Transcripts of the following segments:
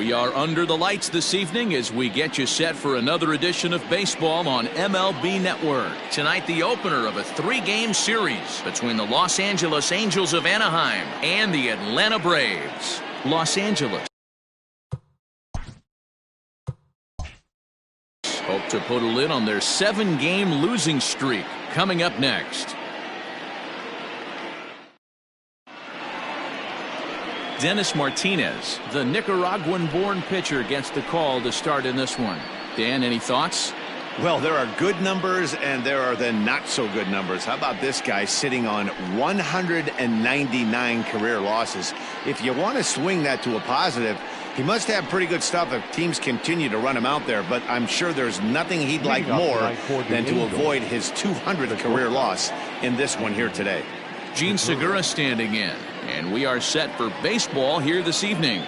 We are under the lights this evening as we get you set for another edition of baseball on MLB Network. Tonight, the opener of a 3-game series between the Los Angeles Angels of Anaheim and the Atlanta Braves. Los Angeles hope to put a lid on their 7-game losing streak. Coming up next. Dennis Martinez, the Nicaraguan-born pitcher, gets the call to start in this one. Dan, any thoughts? Well, there are good numbers and there are then not so good numbers. How about this guy sitting on 199 career losses? If you want to swing that to a positive, he must have pretty good stuff if teams continue to run him out there. But I'm sure there's nothing he'd like more than to avoid his 200th career loss in this one here today. Gene Segura standing in, and we are set for baseball here this evening.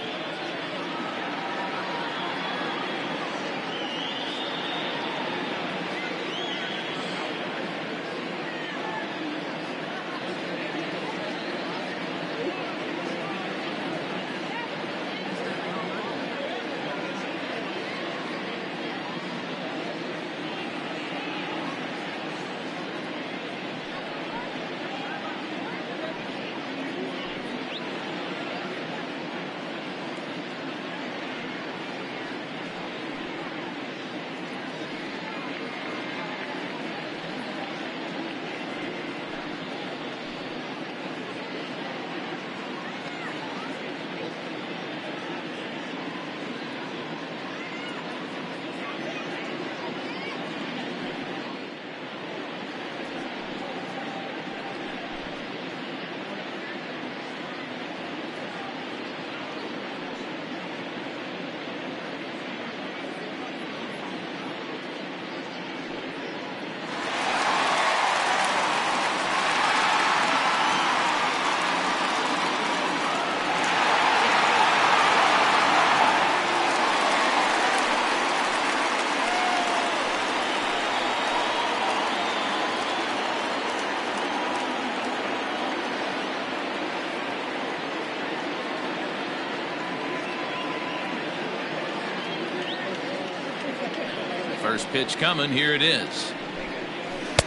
First pitch coming. Here it is.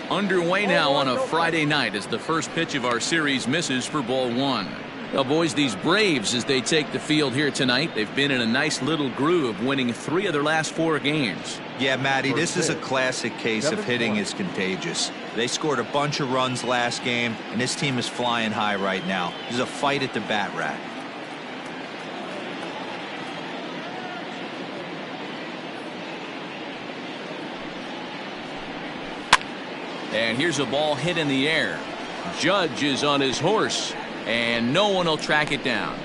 Underway now on a Friday night as the first pitch of our series misses for ball 1. Well, boys, these Braves, as they take the field here tonight, they've been in a nice little groove, winning 3 of their last 4 games. Yeah, Matty, this is a classic case of hitting is contagious. They scored a bunch of runs last game, and this team is flying high right now. There's a fight at the bat rack. And here's a ball hit in the air. Judge is on his horse, and no one will track it down.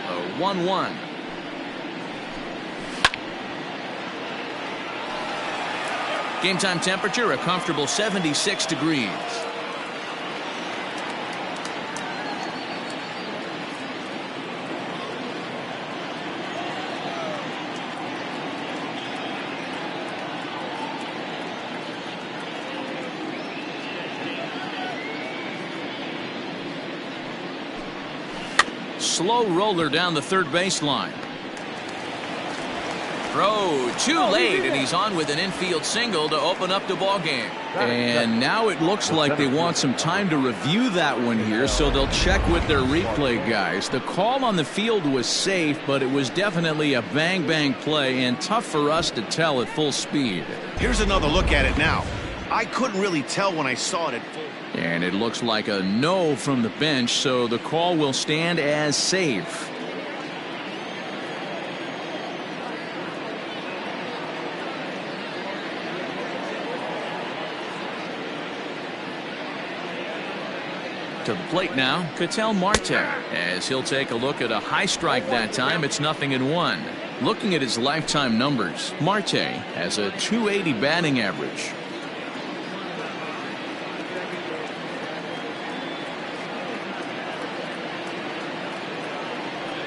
A 1-1. Game time temperature a comfortable 76 degrees. Slow roller down the third baseline. Throw too late, and he's on with an infield single to open up the ball game. And now it looks like they want some time to review that one here, so they'll check with their replay guys. The call on the field was safe, but it was definitely a bang-bang play and tough for us to tell at full speed. Here's another look at it now. I couldn't really tell when I saw it at full. And it looks like a no from the bench, so the call will stand as safe. To the plate now, Ketel Marte, as he'll take a look at a high strike that time. It's 0-1. Looking at his lifetime numbers, Marte has a .280 batting average.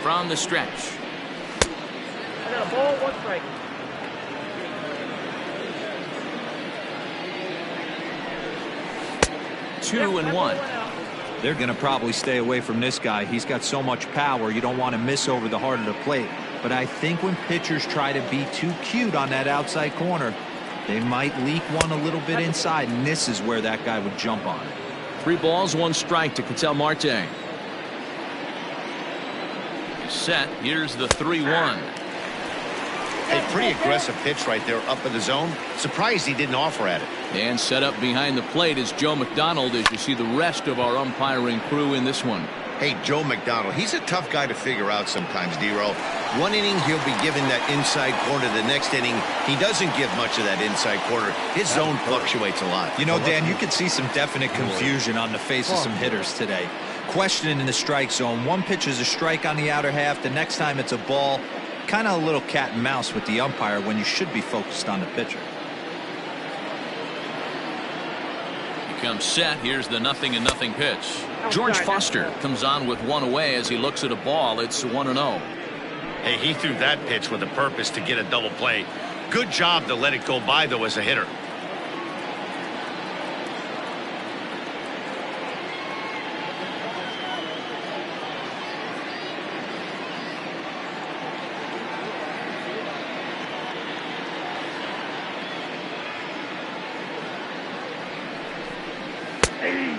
From the stretch. I got a ball, 1 strike. Two and one. They're going to probably stay away from this guy. He's got so much power, you don't want to miss over the heart of the plate. But I think when pitchers try to be too cute on that outside corner, they might leak one a little bit inside, and this is where that guy would jump on it. 3 balls, 1 strike to Ketel Marte. Set. Here's the 3-1. A pretty aggressive pitch right there up in the zone. Surprised he didn't offer at it. And set up behind the plate is Joe McDonald as you see the rest of our umpiring crew in this one. Hey, Joe McDonald, he's a tough guy to figure out sometimes, D-Row. One inning, he'll be given that inside corner. The next inning, he doesn't give much of that inside corner. His zone fluctuates a lot. You know, Dan, you could see some definite confusion on the face of some hitters today. Questioning in the strike zone. One pitch is a strike on the outer half. The next time it's a ball. Kind of a little cat and mouse with the umpire when you should be focused on the pitcher. He comes set. Here's the 0-0 pitch. George Foster comes on with 1 away as he looks at a ball. It's 1-0. Hey, he threw that pitch with a purpose to get a double play. Good job to let it go by, though, as a hitter.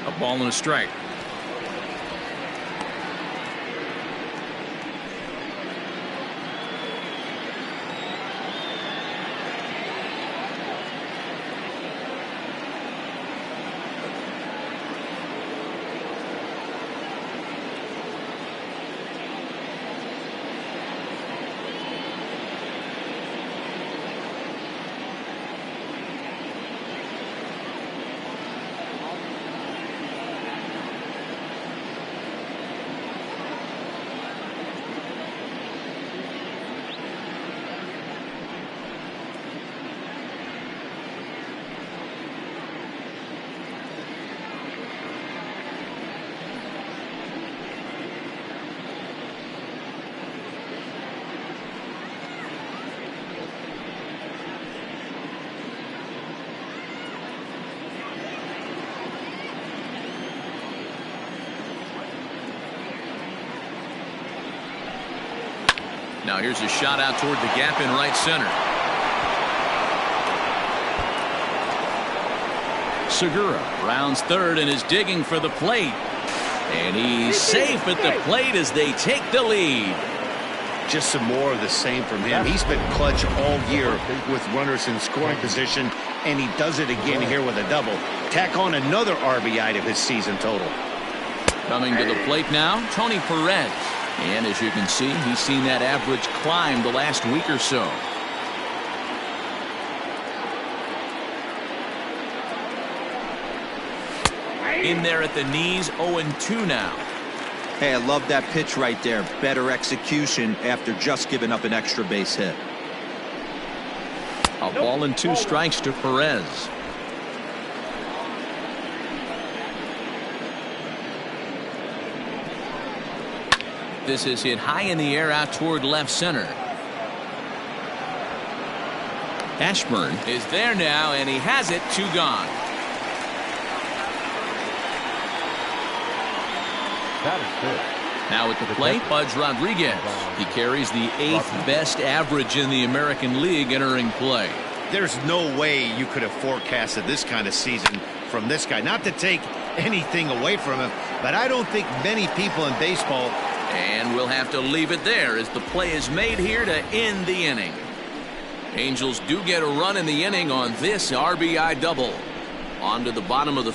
A ball and a strike. Now here's a shot out toward the gap in right center. Segura rounds third and is digging for the plate. And he's safe at the plate as they take the lead. Just some more of the same from him. He's been clutch all year with runners in scoring position, and he does it again here with a double. Tack on another RBI to his season total. Coming to the plate now, Tony Perez. And as you can see, he's seen that average climb the last week or so. In there at the knees, 0-2 now. Hey, I love that pitch right there. Better execution after just giving up an extra base hit. A ball and 2 strikes to Perez. This is hit high in the air out toward left center. Ashburn is there now, and he has it. 2 gone. Now at the plate, Pudge Rodriguez. He carries the 8th best average in the American League entering play. There's no way you could have forecasted this kind of season from this guy. Not to take anything away from him, but I don't think many people in baseball. And we'll have to leave it there as the play is made here to end the inning. Angels do get a run in the inning on this RBI double. On to the bottom of the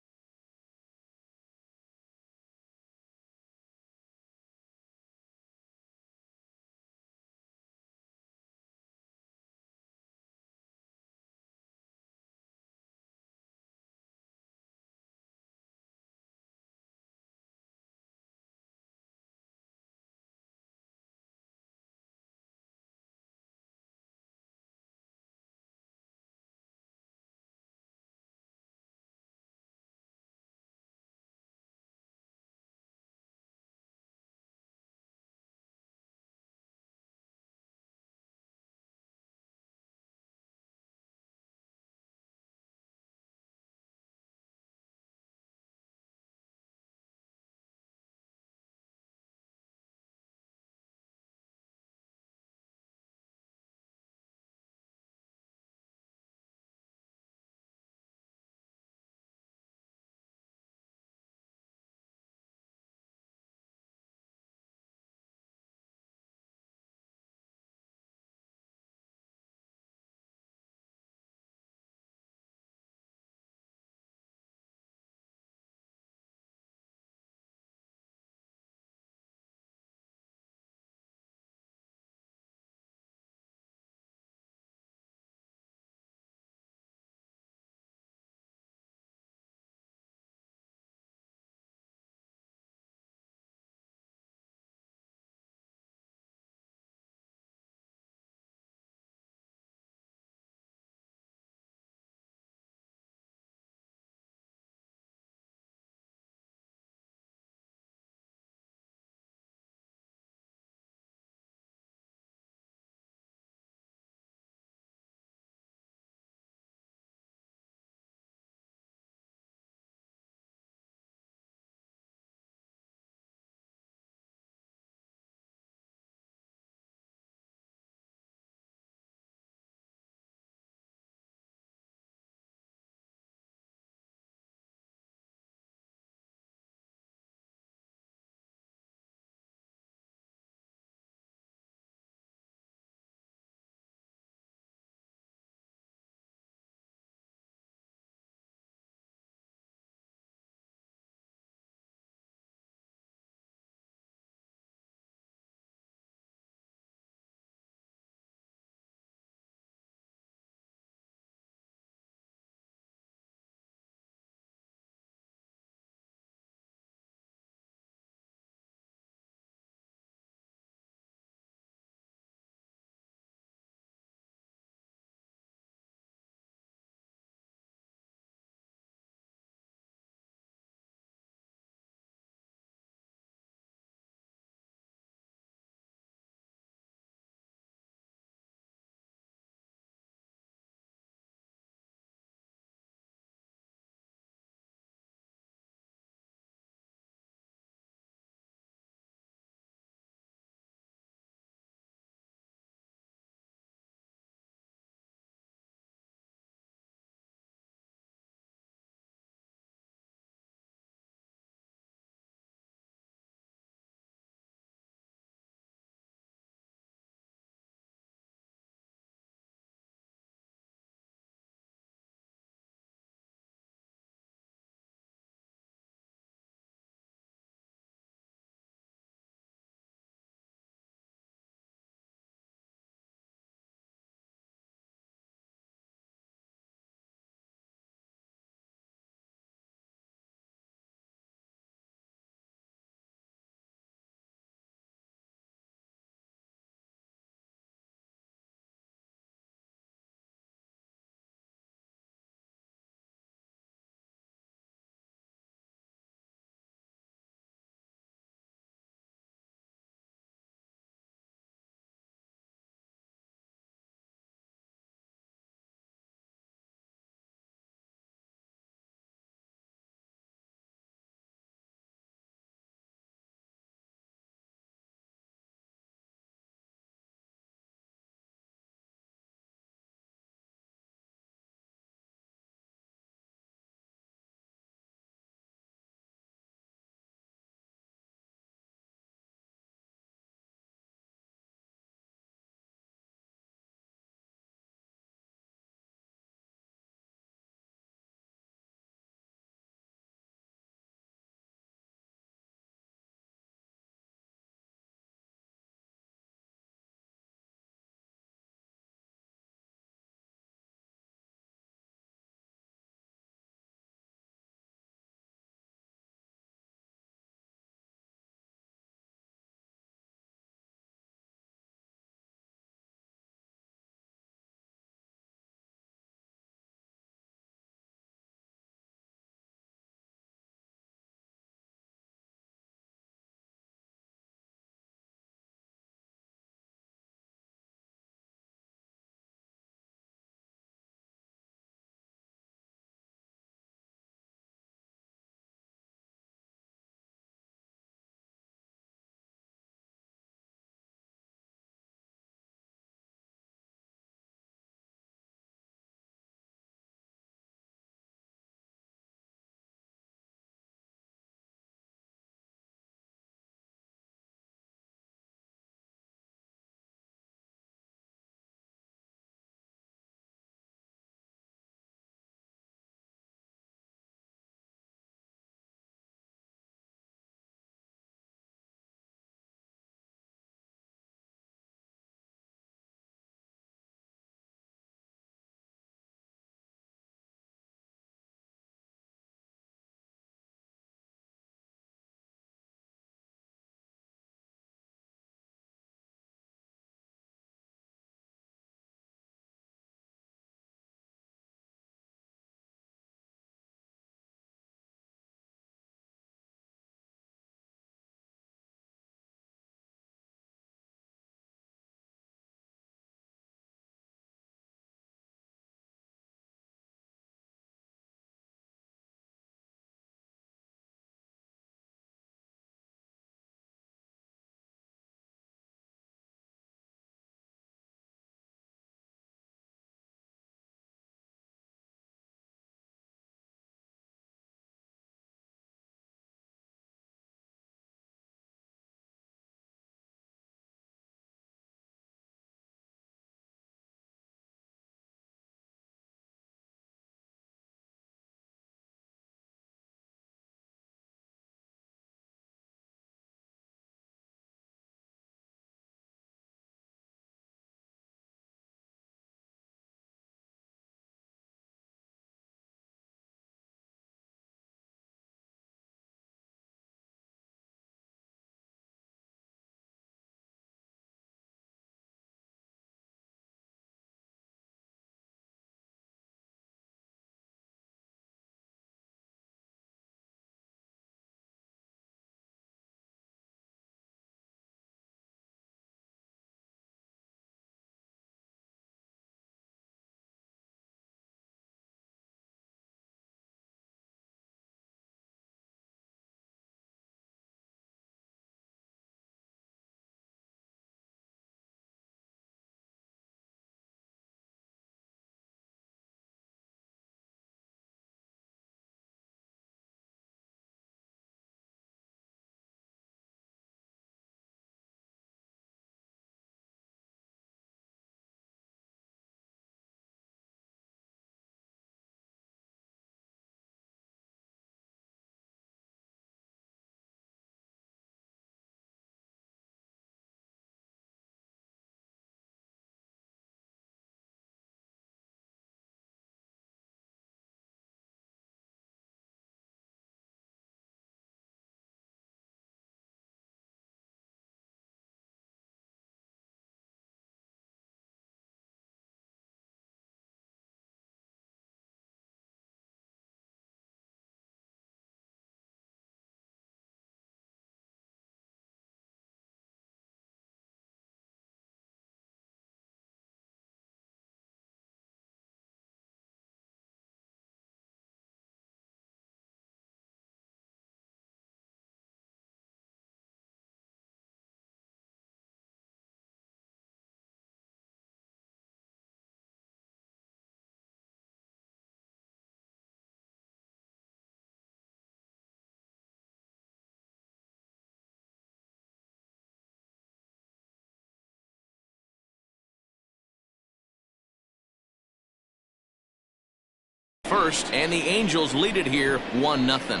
first, and the Angels lead it here 1-0.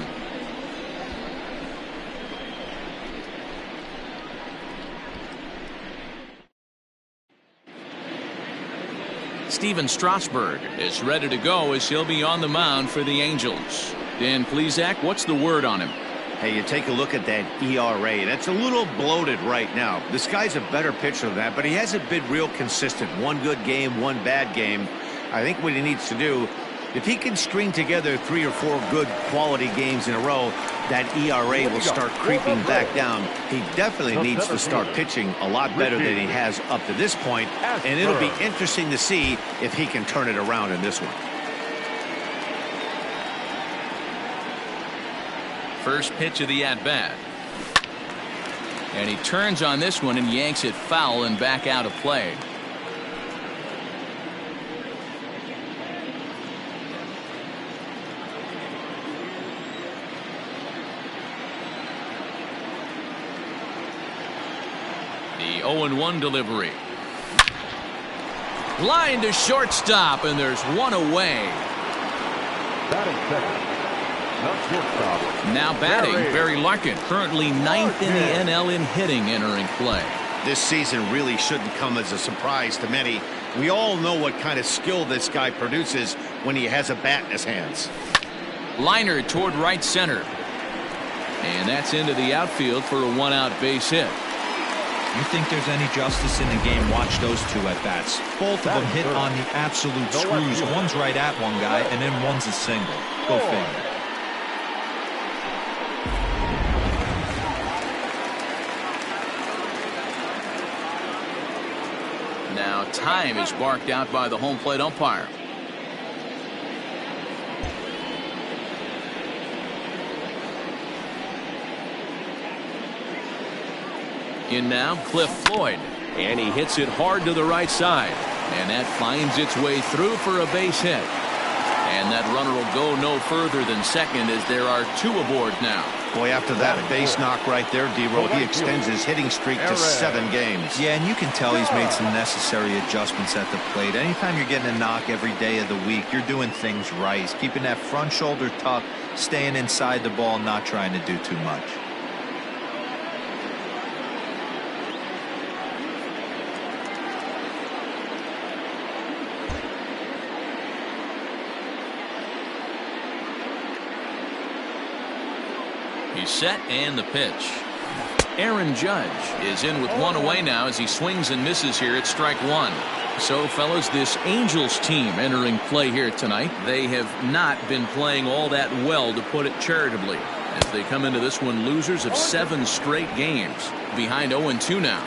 Steven Strasburg is ready to go as he'll be on the mound for the Angels. Dan Plesac, what's the word on him? Hey, you take a look at that ERA. That's a little bloated right now. This guy's a better pitcher than that, but he hasn't been real consistent. One good game, one bad game. I think what he needs to do, if he can string together 3 or 4 good quality games in a row, that ERA will start creeping back down. He definitely needs to start pitching a lot better than he has up to this point, and it'll be interesting to see if he can turn it around in this one. First pitch of the at-bat. And he turns on this one and yanks it foul and back out of play. The 0-1 delivery. Line to shortstop, and there's one away. Batting second. Now batting, Barry Larkin, currently 9th in the NL in hitting, entering play. This season really shouldn't come as a surprise to many. We all know what kind of skill this guy produces when he has a bat in his hands. Liner toward right center. And that's into the outfield for a 1-out base hit. You think there's any justice in the game? Watch those 2 at-bats. Both of them hit on the absolute screws. One's right at one guy, and then one's a single. Go figure. Now time is barked out by the home plate umpire. In now, Cliff Floyd, and he hits it hard to the right side, and that finds its way through for a base hit. And that runner will go no further than second as there are 2 aboard now. Boy, after that base knock right there, D-Roll, he extends his hitting streak to 7 games. Yeah, and you can tell he's made some necessary adjustments at the plate. Anytime you're getting a knock every day of the week, you're doing things right. He's keeping that front shoulder tucked, staying inside the ball, not trying to do too much. He's set, and the pitch. Aaron Judge is in with 1 away now as he swings and misses here at strike 1. So, fellas, this Angels team entering play here tonight, they have not been playing all that well, to put it charitably, as they come into this one losers of 7 straight games, behind 0-2 now.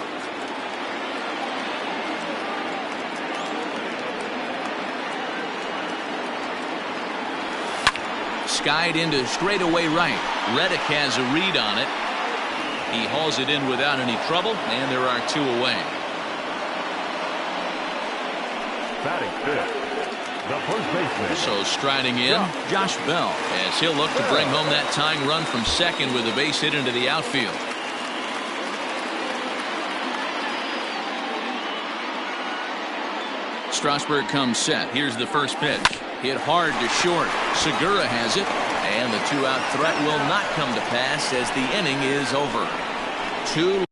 Skied into straightaway right. Reddick has a read on it. He hauls it in without any trouble, and there are 2 away. Batting fifth, the first baseman. So striding in, Josh Bell, as he'll look to bring home that tying run from second with a base hit into the outfield. Strasburg comes set. Here's the first pitch. Hit hard to short. Segura has it, and the 2-out threat will not come to pass as the inning is over. 2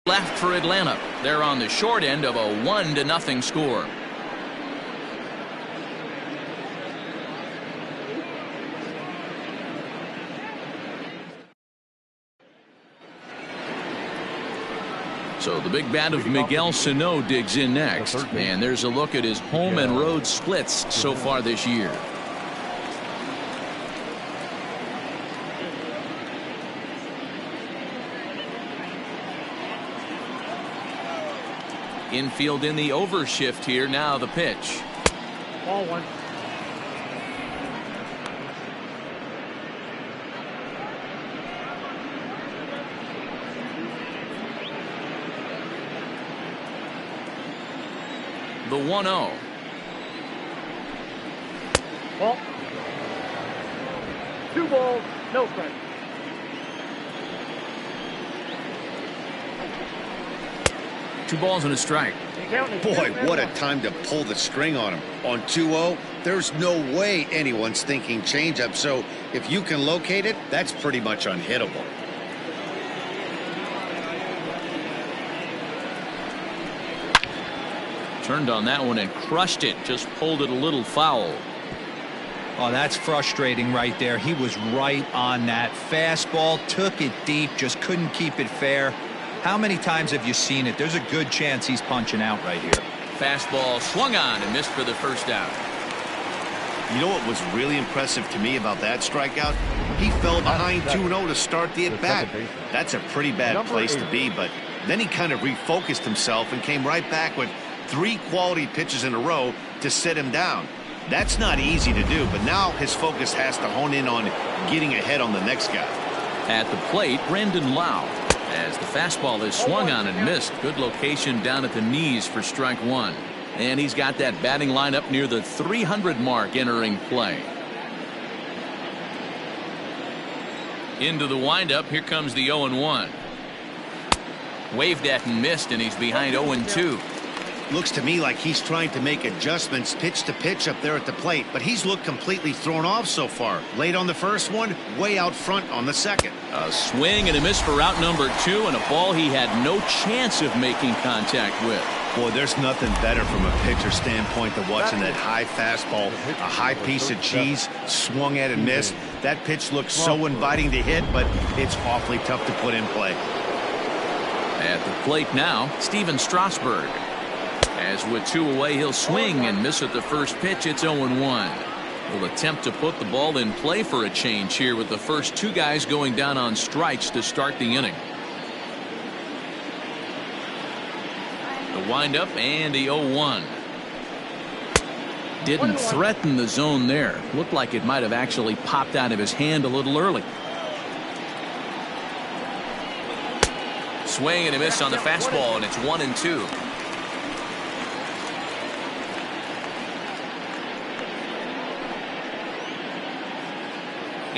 left for Atlanta. They're on the short end of a 1-0 score. So the big bat of Miguel Sano digs in next, and there's a look at his home and road splits so far this year. Infield in the overshift here. Now the pitch. Ball 1. The 1-0. Ball. 2 balls, no strikes. Two balls and a strike. Boy, what a time to pull the string on him. On 2-0, there's no way anyone's thinking changeup. So if you can locate it, that's pretty much unhittable. Turned on that one and crushed it. Just pulled it a little foul. Oh, that's frustrating right there. He was right on that fastball, took it deep, just couldn't keep it fair. How many times have you seen it? There's a good chance he's punching out right here. Fastball swung on and missed for the first out. You know what was really impressive to me about that strikeout? He fell behind 2-0 to start the at-bat. That's a pretty bad place to be, but then he kind of refocused himself and came right back with 3 quality pitches in a row to sit him down. That's not easy to do, but now his focus has to hone in on getting ahead on the next guy. At the plate, Brandon Lau. As the fastball is swung on and missed. Good location down at the knees for strike one. And he's got that batting line up near the 300 mark entering play. Into the windup. Here comes the 0-1. Waved at and missed, and he's behind 0-2. Looks to me like he's trying to make adjustments pitch to pitch up there at the plate, but he's looked completely thrown off so far. Late on the first one, way out front on the second. A swing and a miss for out number 2, and a ball he had no chance of making contact with. Boy, there's nothing better from a pitcher standpoint than watching that high fastball, a high piece of cheese, swung at and missed. That pitch looks so inviting to hit, but it's awfully tough to put in play. At the plate now, Steven Strasburg. As with 2 away, he'll swing and miss at the first pitch. It's 0-1. He'll attempt to put the ball in play for a change here with the first 2 guys going down on strikes to start the inning. The windup and the 0-1. Didn't threaten the zone there. Looked like it might have actually popped out of his hand a little early. Swing and a miss on the fastball, and it's 1-2.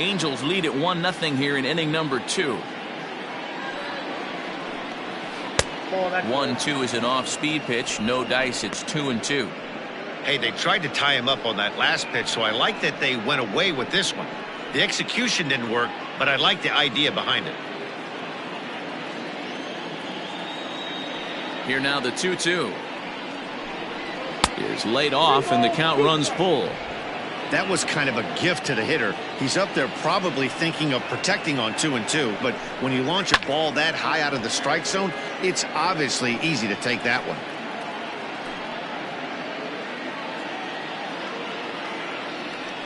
Angels lead at 1-0 here in inning number 2. 1-2 is an off-speed pitch. No dice. It's 2-2. Hey, they tried to tie him up on that last pitch, so I like that they went away with this one. The execution didn't work, but I like the idea behind it. Here now the 2-2 is laid off, and the count runs full. That was kind of a gift to the hitter. He's up there probably thinking of protecting on 2-2, but when you launch a ball that high out of the strike zone, it's obviously easy to take that one.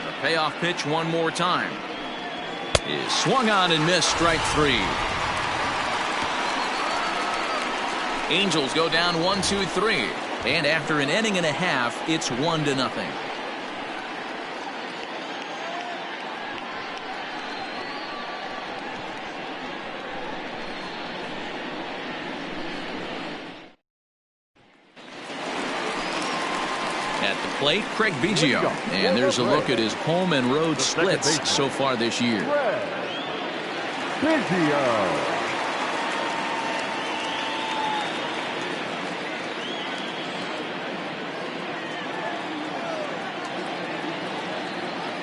The payoff pitch one more time is swung on and missed. Strike 3. Angels go down 1-2-3, and after an inning and a half, it's 1-0. At the plate, Craig Biggio. And there's a look at his home and road splits so far this year. Biggio.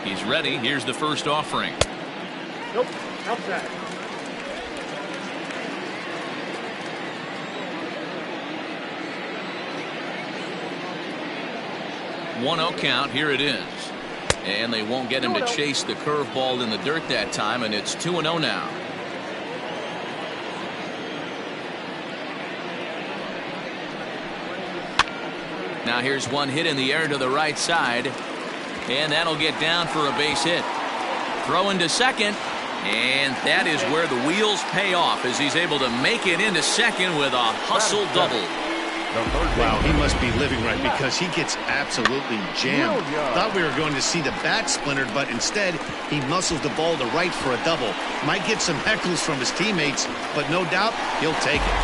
He's ready. Here's the first offering. Nope. Outside. 1-0 count. Here it is. And they won't get him to chase the curveball in the dirt that time, and it's 2-0 now. Now here's one hit in the air to the right side, and that'll get down for a base hit. Throw into second, and that is where the wheels pay off as he's able to make it into second with a hustle double. Wow, he must be living right because he gets absolutely jammed. Thought we were going to see the bat splintered, but instead he muscles the ball to right for a double. Might get some heckles from his teammates, but no doubt he'll take it.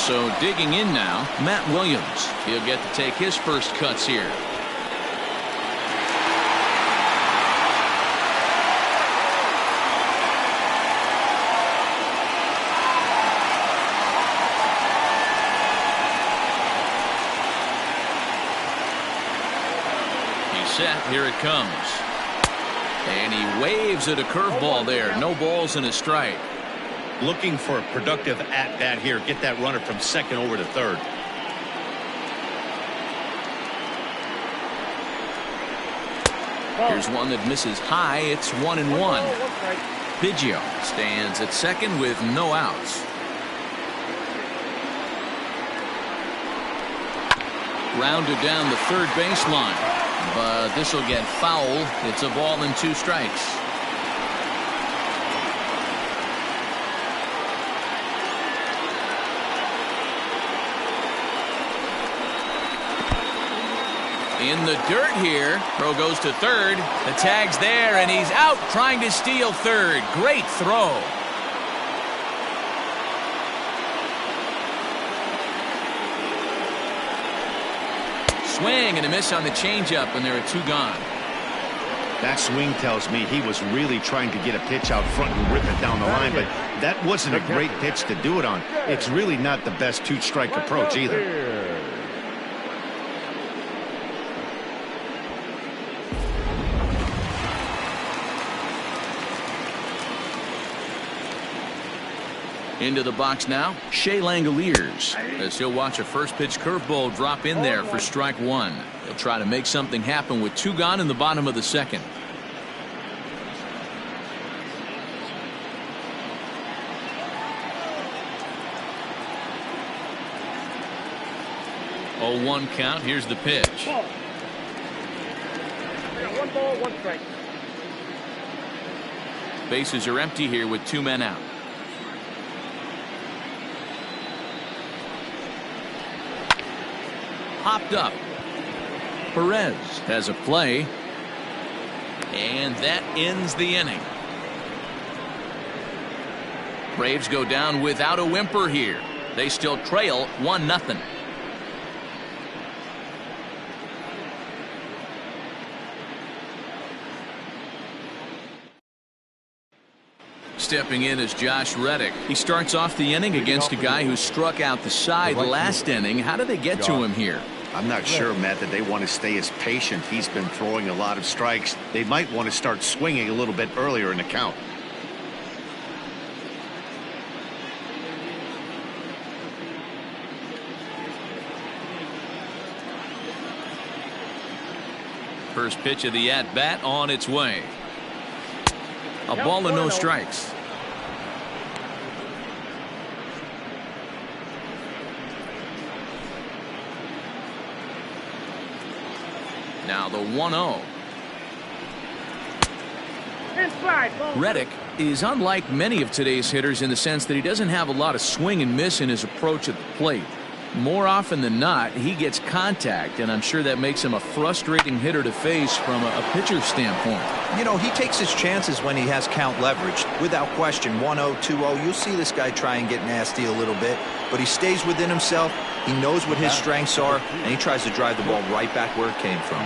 So digging in now, Matt Williams. He'll get to take his first cuts here. set. Here it comes. And he waves at a curveball there. No balls and a strike. Looking for a productive at-bat here. Get that runner from second over to third. Here's one that misses high. It's 1-1. Biggio stands at second with no outs. Rounded down the third baseline, but this will get foul. It's a ball and 2 strikes. In the dirt here. Throw goes to third. The tag's there, and he's out trying to steal third. Great throw. Swing and a miss on the changeup, and there are 2 gone. That swing tells me he was really trying to get a pitch out front and rip it down the line, but that wasn't a great pitch to do it on. It's really not the best 2-strike approach either. Into the box now, Shea Langoliers, as he'll watch a first pitch curveball drop in there for strike 1. He'll try to make something happen with 2 gone in the bottom of the second. Oh, 1 count. Here's the pitch. 1 ball, 1 strike. Bases are empty here with 2 men out. Popped up. Perez has a play. And that ends the inning. Braves go down without a whimper here. They still trail 1-0. Stepping in is Josh Reddick. He starts off the inning against a guy who struck out the side last inning. How did they get to him here? I'm not sure, Matt, that they want to stay as patient. He's been throwing a lot of strikes. They might want to start swinging a little bit earlier in the count. First pitch of the at-bat on its way. A ball and no strikes. Now the 1-0. Reddick is unlike many of today's hitters in the sense that he doesn't have a lot of swing and miss in his approach at the plate. More often than not, he gets contact, and I'm sure that makes him a frustrating hitter to face from a pitcher's standpoint. You know, he takes his chances when he has count leveraged. Without question, 1-0, 2-0, you'll see this guy try and get nasty a little bit, but he stays within himself. He knows what his strengths are, and he tries to drive the ball right back where it came from.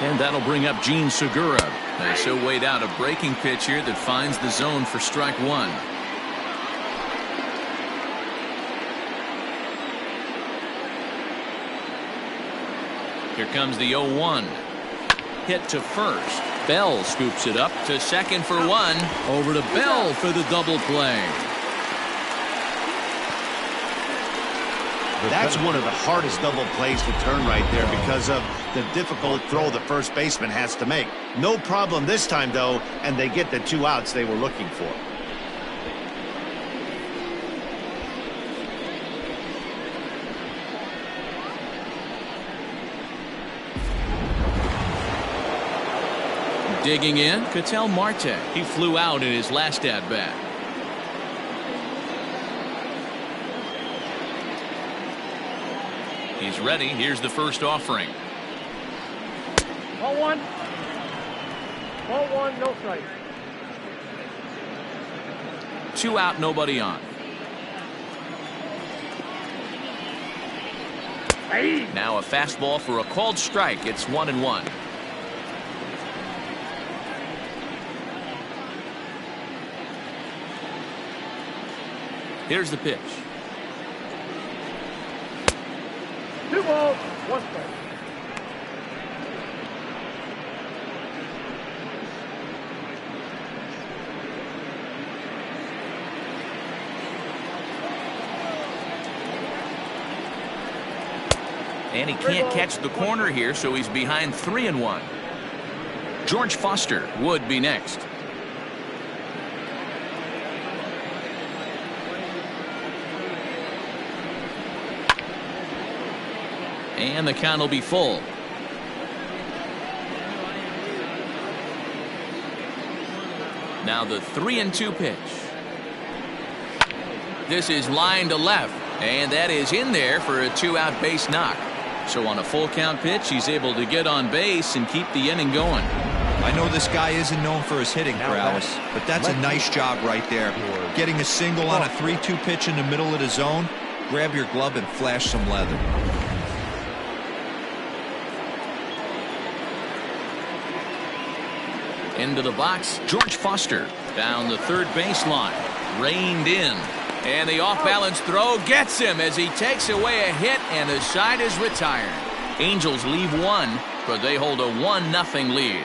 And that'll bring up Gene Segura. As he'll wait out a breaking pitch here that finds the zone for strike 1. Here comes the 0-1. Hit to first. Bell scoops it up to second for 1. Over to Bell for the double play. That's one of the hardest double plays to turn right there because of the difficult throw the first baseman has to make. No problem this time, though, and they get the 2 outs they were looking for. Digging in, Ketel Marte. He flew out in his last at-bat. He's ready. Here's the first offering. 0-1. 0-1, no strike. 2 out, nobody on. Hey. Now a fastball for a called strike. It's 1-1. Here's the pitch. balls, one strike. And he can't catch the corner here, so he's behind 3-1. George Foster would be next. And the count will be full. Now the 3-2 pitch. This is line to left, and that is in there for a 2-out base knock. So on a full count pitch, he's able to get on base and keep the inning going. I know this guy isn't known for his hitting prowess, but that's a nice job right there. Getting a single on a 3-2 pitch in the middle of the zone, grab your glove and flash some leather. Into the box, George Foster down the third baseline, reined in, and the off-balance throw gets him as he takes away a hit, and the side is retired. Angels leave one, but they hold a 1-0 lead.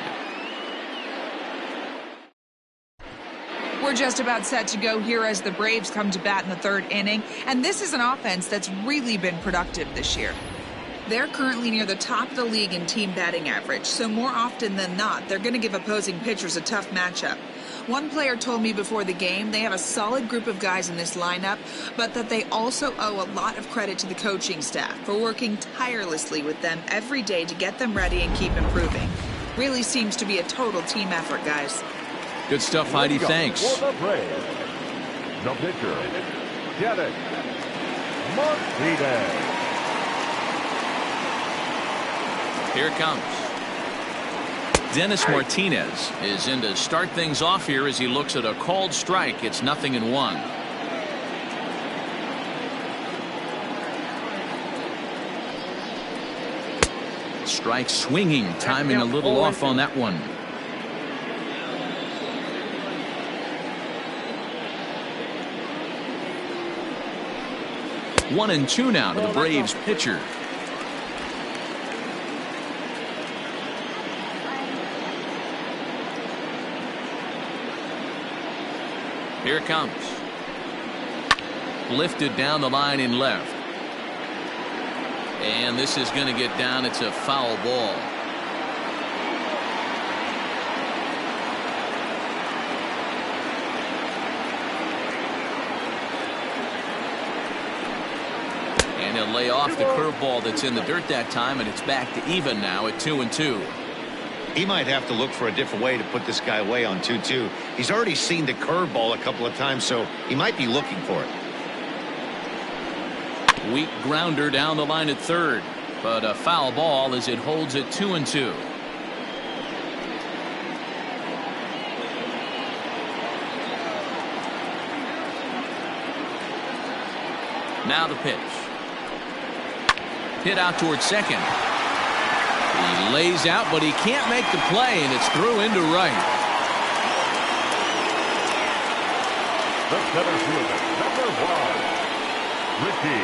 We're just about set to go here as the Braves come to bat in the third inning, and this is an offense that's really been productive this year. They're currently near the top of the league in team batting average, so more often than not, they're going to give opposing pitchers a tough matchup. One player told me before the game they have a solid group of guys in this lineup, but that they also owe a lot of credit to the coaching staff for working tirelessly with them every day to get them ready and keep improving. Really seems to be a total team effort, guys. Good stuff, Heidi. Thanks. For the Braves, the pitcher, Dennis Martinez. Here it comes. Dennis Martinez is in to start things off here as he looks at a called strike. It's 0-1. Strike swinging, timing a little off on that one. One and two now to the Braves pitcher. Here it comes. Lifted down the line in left. And this is going to get down. It's a foul ball. And he'll lay off the curveball that's in the dirt that time, and it's back to even now at 2-2. He might have to look for a different way to put this guy away on 2-2. He's already seen the curveball a couple of times, so he might be looking for it. Weak grounder down the line at third, but a foul ball as it holds at 2-2. Now the pitch. Hit out towards second. He lays out, but he can't make the play, and it's through into right. The center fielder, number 1, Richie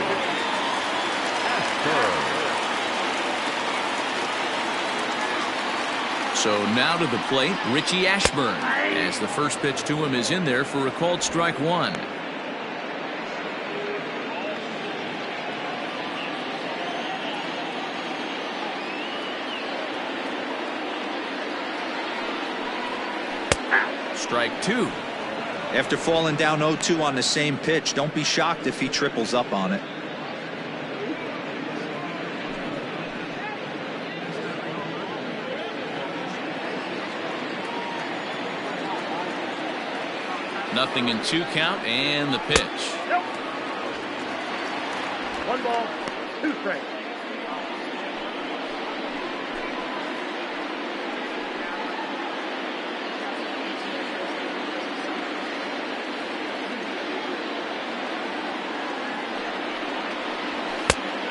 Ashburn. So now to the plate, Richie Ashburn, as the first pitch to him is in there for a called strike one. Strike two. After falling down 0-2 on the same pitch, don't be shocked if he triples up on it. Nothing in 2 count, and the pitch. Nope. 1 ball, 2 strikes.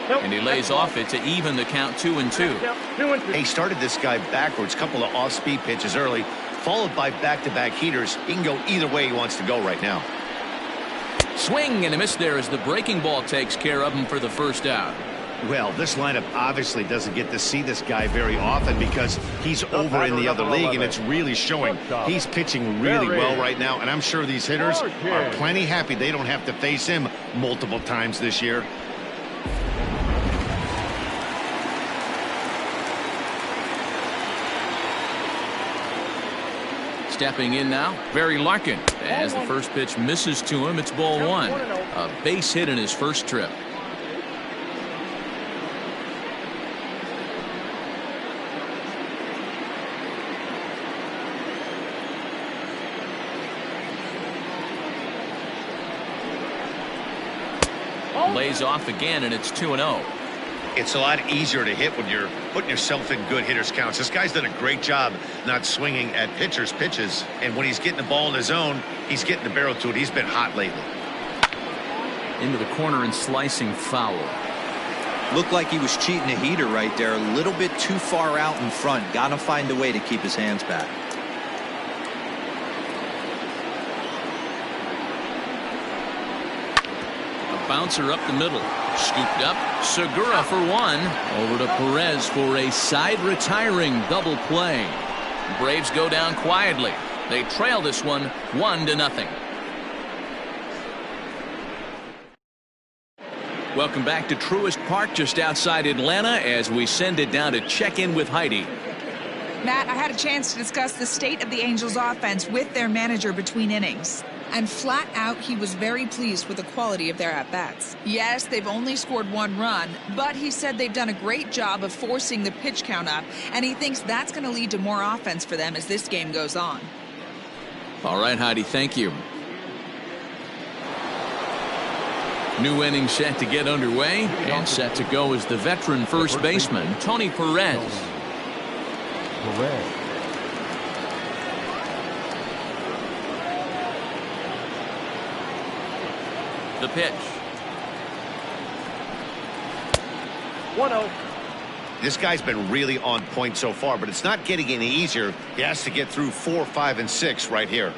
And he lays off it to even the count 2-2. He started this guy backwards, couple of off-speed pitches early, followed by back-to-back heaters. He can go either way he wants to go right now. Swing and a miss there as the breaking ball takes care of him for the first out. Well, this lineup obviously doesn't get to see this guy very often because he's over in the other league, and it's really showing. He's pitching really well right now, and I'm sure these hitters are plenty happy they don't have to face him multiple times this year. Stepping in now, Barry Larkin. As the first pitch misses to him, it's ball one. A base hit in his first trip. Lays off again, and it's 2-0. It's a lot easier to hit when you're putting yourself in good hitters counts. This guy's done a great job not swinging at pitchers' pitches. And when he's getting the ball in his zone, he's getting the barrel to it. He's been hot lately. Into the corner and slicing foul. Looked like he was cheating a heater right there. A little bit too far out in front. Got to find a way to keep his hands back. Bouncer up the middle. Scooped up. Segura for one. Over to Perez for a side retiring double play. Braves go down quietly. They trail this one 1-0. Welcome back to Truist Park just outside Atlanta as we send it down to check in with Heidi. Matt, I had a chance to discuss the state of the Angels offense with their manager between innings. And flat out, he was very pleased with the quality of their at-bats. Yes, they've only scored one run, but he said they've done a great job of forcing the pitch count up, and he thinks that's going to lead to more offense for them as this game goes on. All right, Heidi, thank you. New inning set to get underway, and set to go is the veteran first baseman, Tony Perez. The pitch. 1-0. This guy's been really on point so far, but it's not getting any easier. He has to get through 4, 5, and 6 right here.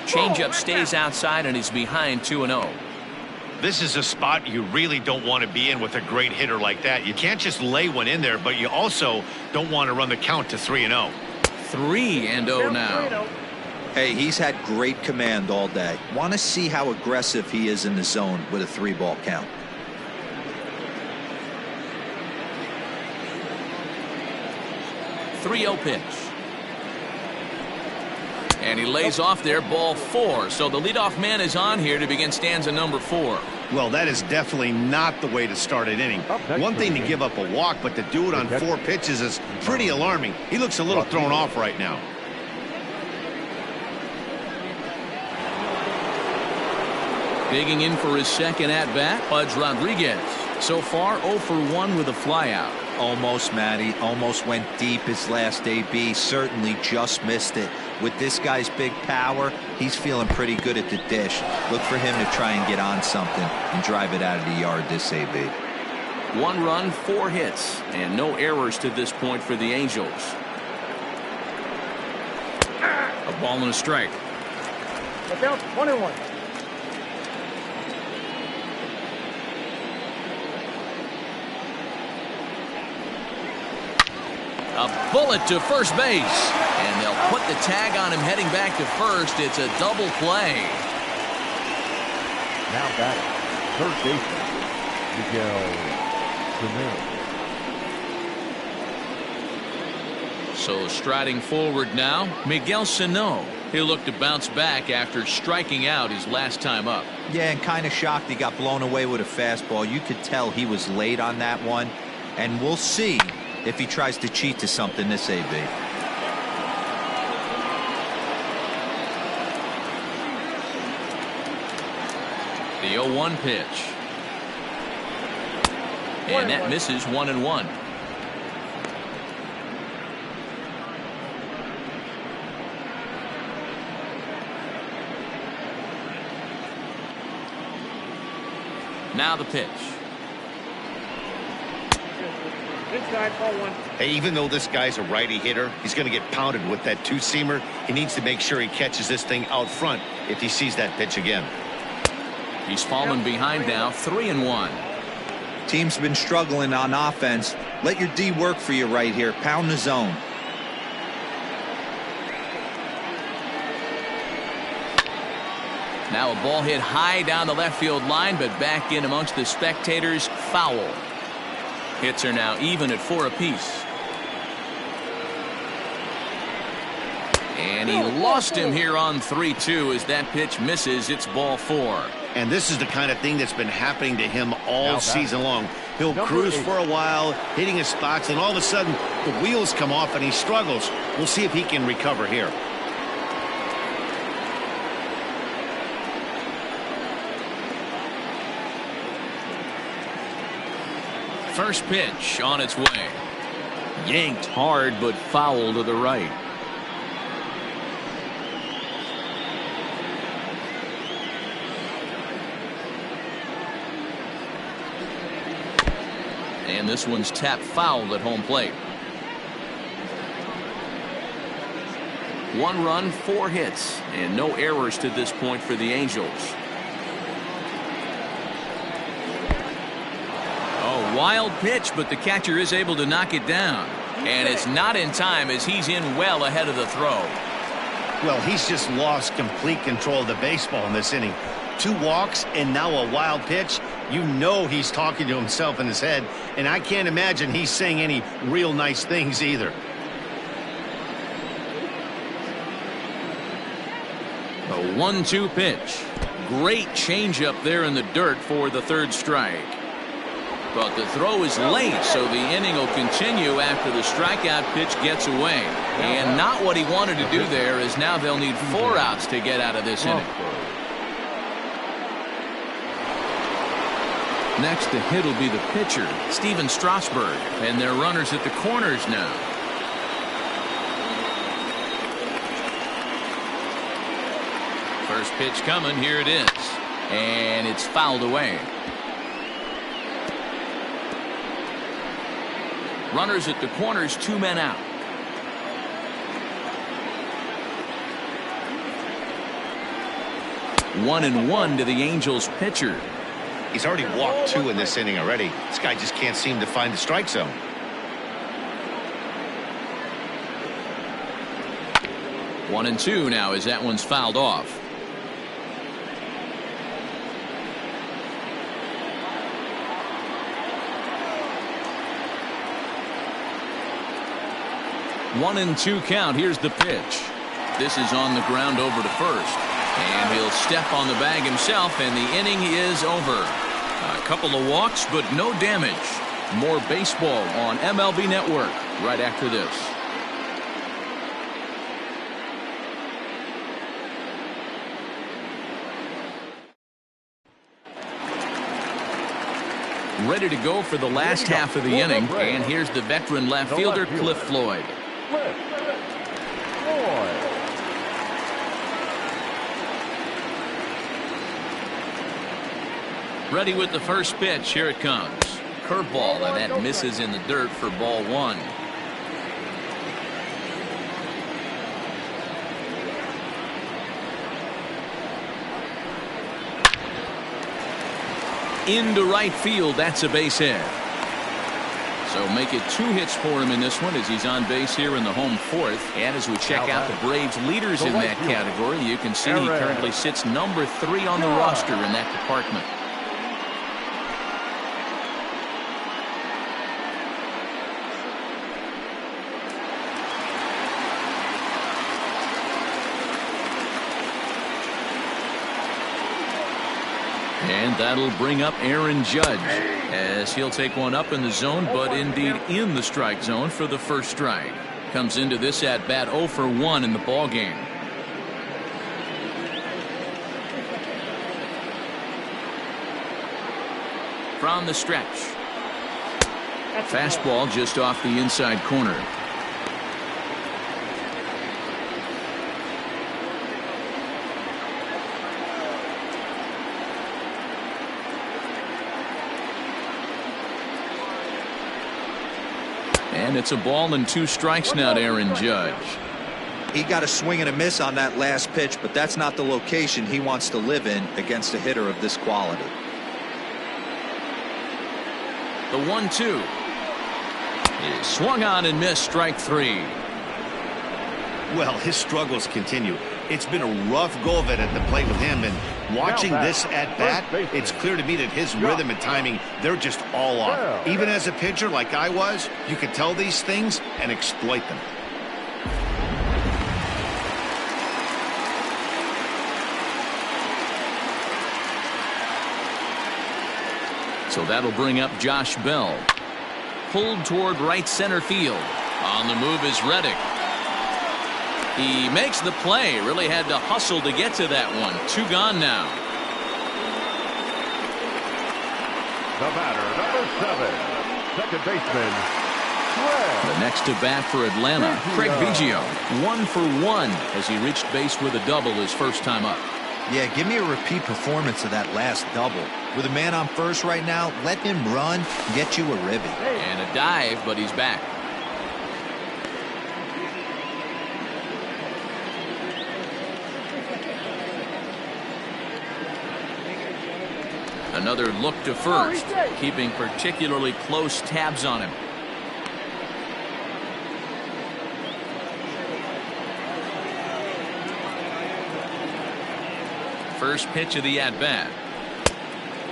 Changeup stays outside and is behind 2-0. This is a spot you really don't want to be in with a great hitter like that. You can't just lay one in there, but you also don't want to run the count to 3-0. 3-0 now. Hey, he's had great command all day. Want to see how aggressive he is in the zone with a 3-ball count. .30 pitch. And he lays off there, ball 4. So the leadoff man is on here to begin stanza number 4. Well, that is definitely not the way to start an inning. One thing to give up a walk, but to do it on 4 pitches is pretty alarming. He looks a little thrown off right now. Digging in for his second at-bat, Pudge Rodriguez. So far, 0 for 1 with a flyout. Almost, Matty. Almost went deep his last AB. Certainly just missed it. With this guy's big power, he's feeling pretty good at the dish. Look for him to try and get on something and drive it out of the yard this AB. 1 run, 4 hits, and no errors to this point for the Angels. A ball and a strike. Look out, 1-1. A bullet to first base. And they'll put the tag on him heading back to first. It's a double play. Now back, third baseman, Miguel Sano. So striding forward now, Miguel Sano. He'll look to bounce back after striking out his last time up. Yeah, and kind of shocked he got blown away with a fastball. You could tell he was late on that one. And we'll see if he tries to cheat to something this AB. The 0-1 pitch. And that misses 1-1. Now the pitch. Inside, ball 1. Hey, even though this guy's a righty hitter, he's going to get pounded with that two-seamer. He needs to make sure he catches this thing out front if he sees that pitch again. He's fallen behind now, 3-1. Team's been struggling on offense. Let your D work for you right here. Pound the zone. Now a ball hit high down the left field line, but back in amongst the spectators. Foul. Hits are now even at 4 apiece. And he lost him here on 3-2 as that pitch misses. It's ball 4. And this is the kind of thing that's been happening to him all season long. He'll cruise for a while, hitting his spots, and all of a sudden the wheels come off and he struggles. We'll see if he can recover here. First pitch on its way. Yanked hard, but foul to the right. And this one's tapped foul at home plate. 1 run, 4 hits, and no errors to this point for the Angels. Oh, wild pitch, but the catcher is able to knock it down. And it's not in time as he's in well ahead of the throw. Well, he's just lost complete control of the baseball in this inning. 2 walks and now a wild pitch. You know he's talking to himself in his head, and I can't imagine he's saying any real nice things either. A 1-2 pitch. Great changeup there in the dirt for the 3rd strike. But the throw is late, so the inning will continue after the strikeout pitch gets away. And not what he wanted to do there, as now they'll need 4 outs to get out of this inning. Next to hit will be the pitcher, Steven Strasburg, and their runners at the corners now. First pitch coming, here it is. And it's fouled away. Runners at the corners, 2 men out. One and one to the Angels pitcher. He's already walked 2 in this inning already. This guy just can't seem to find the strike zone. One and two now as that one's fouled off. One and two count. Here's the pitch. This is on the ground over to first. And he'll step on the bag himself, and the inning is over. A couple of walks, but no damage. More baseball on MLB Network right after this. Ready to go for the last half of the inning, and here's the veteran left fielder, Cliff Floyd. Ready with the first pitch. Here it comes. Curveball, and that misses in the dirt for ball one. Into right field. That's a base hit. So make it 2 hits for him in this one as he's on base here in the home fourth. And as we check out the Braves leaders in that category, you can see he currently sits number 3 on the roster in that department. And that'll bring up Aaron Judge as he'll take one up in the zone, but indeed in the strike zone for the first strike. Comes into this at bat 0 for 1 in the ball game. From the stretch. Fastball just off the inside corner. And it's a ball and 2 strikes now to Aaron Judge. He got a swing and a miss on that last pitch, but that's not the location he wants to live in against a hitter of this quality. The 1-2 is swung on and missed, strike 3. Well, his struggles continue. It's been a rough go of it at the plate with him, and watching this at bat, it's clear to me that his rhythm and timing, they're just all off. Even as a pitcher like I was, you could tell these things and exploit them. So that'll bring up Josh Bell. Pulled toward right center field. On the move is Reddick. He makes the play. Really had to hustle to get to that one. 2 gone now. The batter, number 7, second baseman, The next to bat for Atlanta, Craig Biggio. 1 for 1 as he reached base with a double his first time up. Yeah, give me a repeat performance of that last double. With a man on first right now, let him run and get you a ribby. And a dive, but he's back. Another look to first, keeping particularly close tabs on him. First pitch of the at-bat.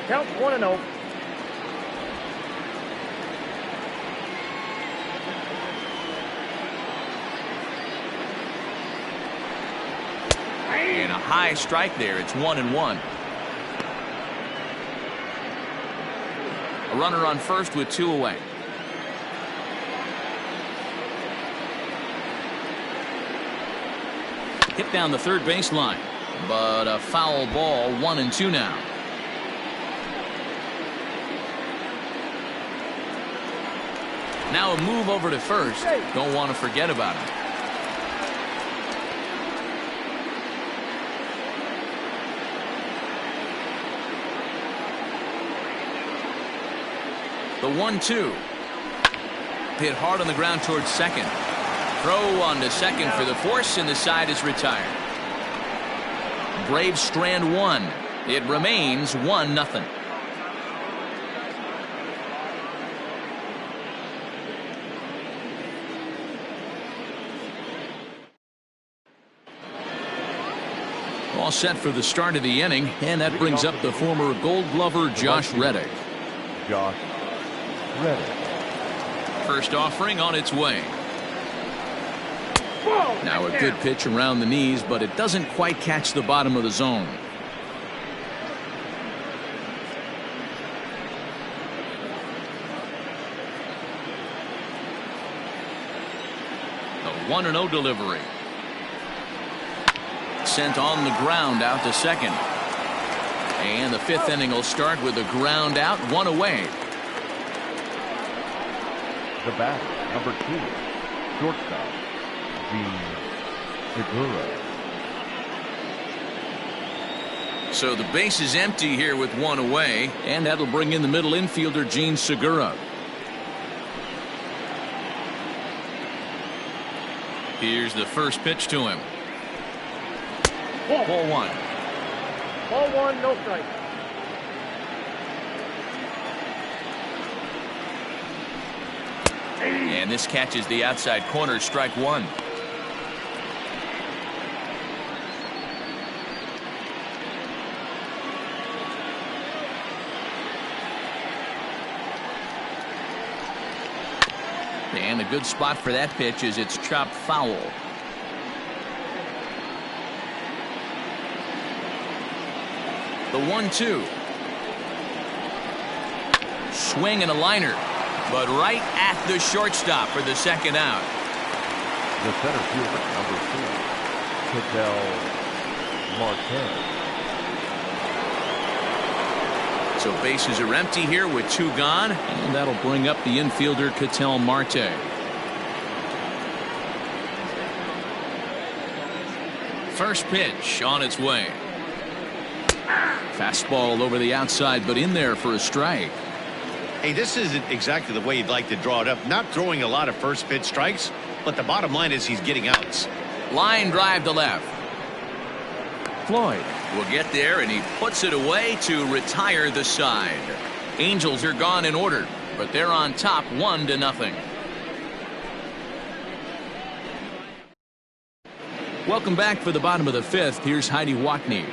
Count 1-0. And a high strike there. It's 1-1. A runner on first with 2 away. Hit down the third baseline, but a foul ball. 1-2 now. Now a move over to first. Don't want to forget about him. The 1-2. Hit hard on the ground towards second. Throw on to second for the force, and the side is retired. Braves strand 1. It remains 1-0. All set for the start of the inning, and that brings up the former Gold Glover Josh Reddick. Josh Reddick. First offering on its way. Now a good pitch around the knees, but it doesn't quite catch the bottom of the zone. A 1-0 delivery. Sent on the ground out to second. And the 5th inning will start with a ground out, 1 away. The batter, number 2, shortstop, Segura. So the base is empty here with 1 away, and that'll bring in the middle infielder Gene Segura. Here's the first pitch to him. Ball 1. Ball 1, no strike. And this catches the outside corner, strike 1. And a good spot for that pitch is it's chopped foul. The 1-2. Swing and a liner, but right at the shortstop for the second out. The center fielder, number 4, Ketel Marquez. So bases are empty here with 2 gone, and that'll bring up the infielder Ketel Marte. First pitch on its way. Fastball over the outside, but in there for a strike. Hey, this isn't exactly the way you'd like to draw it up. Not throwing a lot of first pitch strikes, but the bottom line is he's getting outs. Line drive to left. Floyd will get there, and he puts it away to retire the side. Angels are gone in order, but they're on top 1-0. Welcome back for the bottom of the fifth. Here's Heidi Wackney.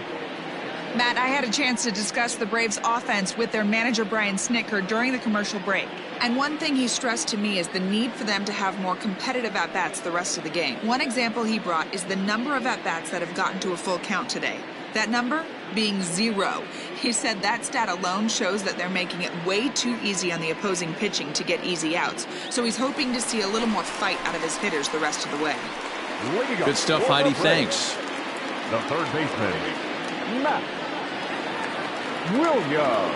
Matt, I had a chance to discuss the Braves' offense with their manager Brian Snitker during the commercial break. And one thing he stressed to me is the need for them to have more competitive at-bats the rest of the game. One example he brought is the number of at-bats that have gotten to a full count today. That number being 0. He said that stat alone shows that they're making it way too easy on the opposing pitching to get easy outs. So he's hoping to see a little more fight out of his hitters the rest of the way. Good stuff, Heidi. Thanks. The third baseman, Matt Williams.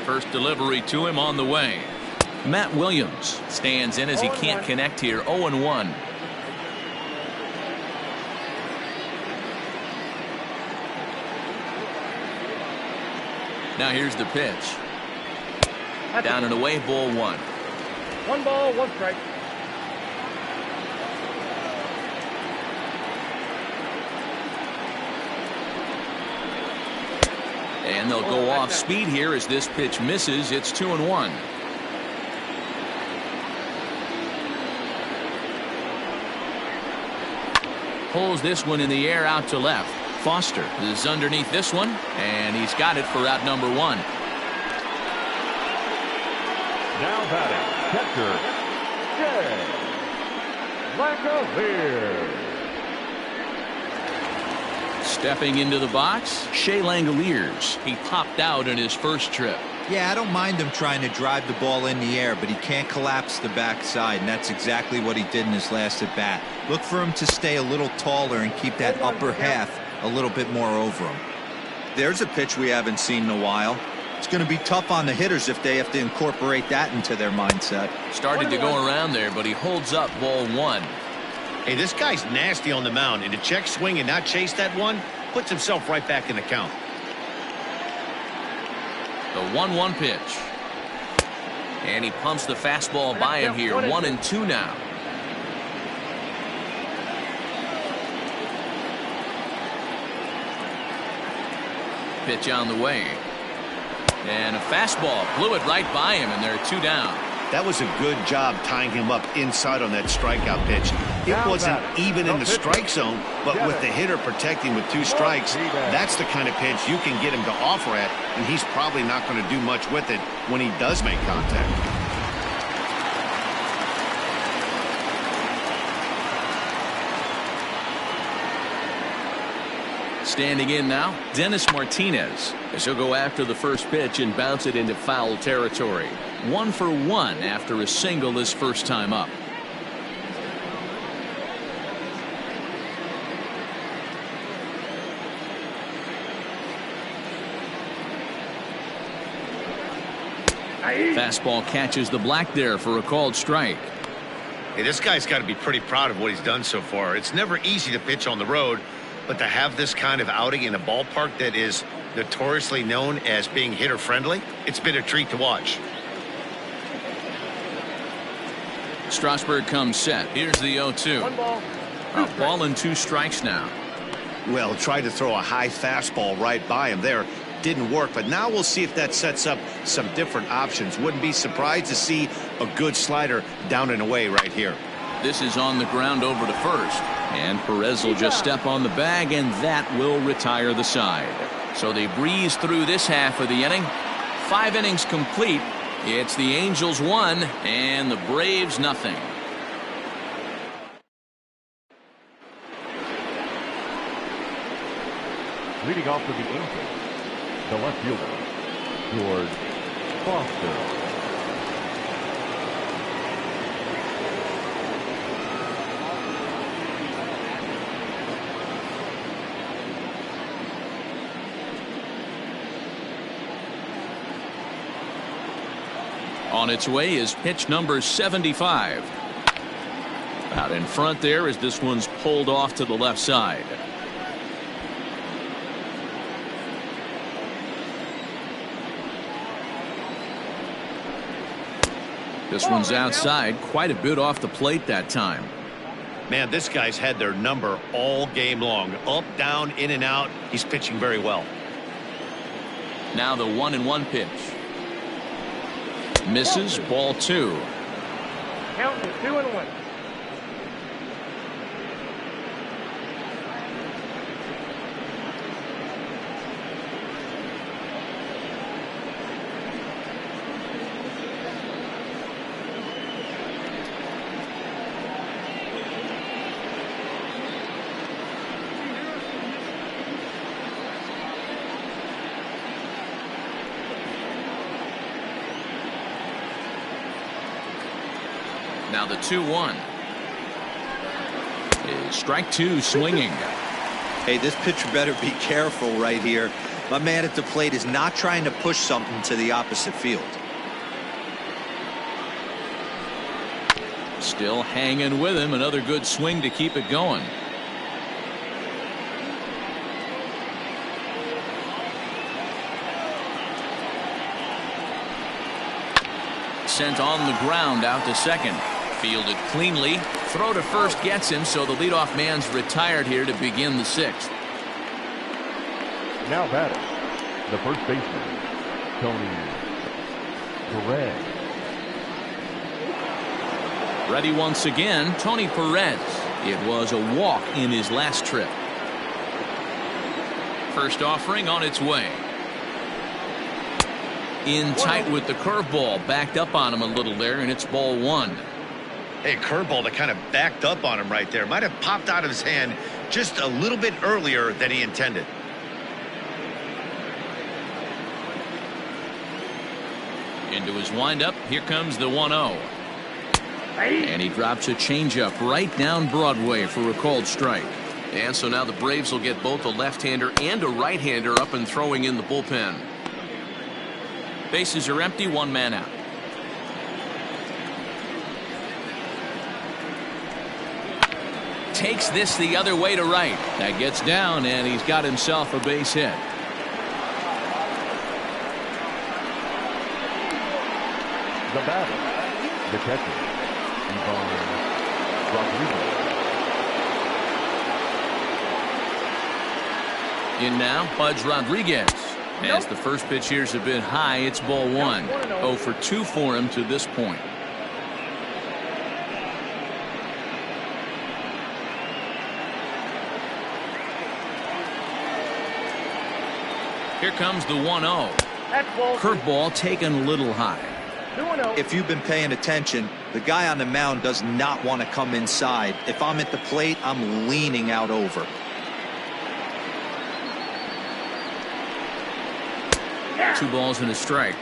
First delivery to him on the way. Matt Williams stands in as he can't connect here. 0-1. Now here's the pitch. Down and away, ball 1. 1 ball, 1 strike. And they'll go off speed here as this pitch misses. It's 2-1. Pulls this one in the air out to left. Foster is underneath this one, and he's got it for out number 1. Now batting, catcher, Jay Langoliers. Stepping into the box, Shea Langoliers. He popped out in his first trip. Yeah, I don't mind him trying to drive the ball in the air, but he can't collapse the backside, and that's exactly what he did in his last at bat. Look for him to stay a little taller and keep that upper half a little bit more over him. There's a pitch we haven't seen in a while. It's going to be tough on the hitters if they have to incorporate that into their mindset. Started to go around there, but he holds up ball 1. Hey, this guy's nasty on the mound, and to check swing and not chase that one puts himself right back in the count. The 1-1 pitch. And he pumps the fastball by him here. 1-2 now. Pitch on the way. And a fastball blew it right by him, and they're 2 down. That was a good job tying him up inside on that strikeout pitch. It wasn't even in the strike zone, but with the hitter protecting with 2 strikes, that's the kind of pitch you can get him to offer at, and he's probably not going to do much with it when he does make contact. Standing in now, Dennis Martinez, as he'll go after the first pitch and bounce it into foul territory. 1 for 1 after a single his first time up. Fastball catches the black there for a called strike. Hey, this guy's got to be pretty proud of what he's done so far. It's never easy to pitch on the road, but to have this kind of outing in a ballpark that is notoriously known as being hitter friendly, it's been a treat to watch. Strasburg comes set. Here's the 0-2. 1 ball. A ball and 2 strikes now. Well, tried to throw a high fastball right by him there. Didn't work, but now we'll see if that sets up some different options. Wouldn't be surprised to see a good slider down and away right here. This is on the ground over to first, and Perez will just step on the bag, and that will retire the side. So they breeze through this half of the inning. 5 innings complete. It's the Angels 1 and the Braves nothing. Leading off for the Angels, the left fielder, George Foster. On its way is pitch number 75. Out in front there as this one's pulled off to the left side. This one's outside, quite a bit off the plate that time. Man, this guy's had their number all game long. Up, down, in and out. He's pitching very well. Now the 1-1 pitch. Misses, ball 2. Count 2-1. Now the 2-1. Is strike 2 swinging. Hey, this pitcher better be careful right here. My man at the plate is not trying to push something to the opposite field. Still hanging with him. Another good swing to keep it going. Sent on the ground out to second. Fielded cleanly. Throw to first gets him, so the leadoff man's retired here to begin the 6th. Now batting, the first baseman, Tony Perez. Ready once again, Tony Perez. It was a walk in his last trip. First offering on its way. In tight with the curveball, backed up on him a little there, and it's ball 1. Hey, curveball that kind of backed up on him right there. Might have popped out of his hand just a little bit earlier than he intended. Into his windup, here comes the 1-0. And he drops a changeup right down Broadway for a called strike. And so now the Braves will get both a left-hander and a right-hander up and throwing in the bullpen. Bases are empty, 1 man out. Takes this the other way to right. That gets down, and he's got himself a base hit. The batter, the catcher, Rodriguez. In now, Pudge Rodriguez. As the first pitch here's a bit high, it's ball 1. 0 for 2 for him to this point. Here comes the 1-0. Curveball taken a little high. If you've been paying attention, the guy on the mound does not want to come inside. If I'm at the plate, I'm leaning out over. Yeah. 2 balls and a strike.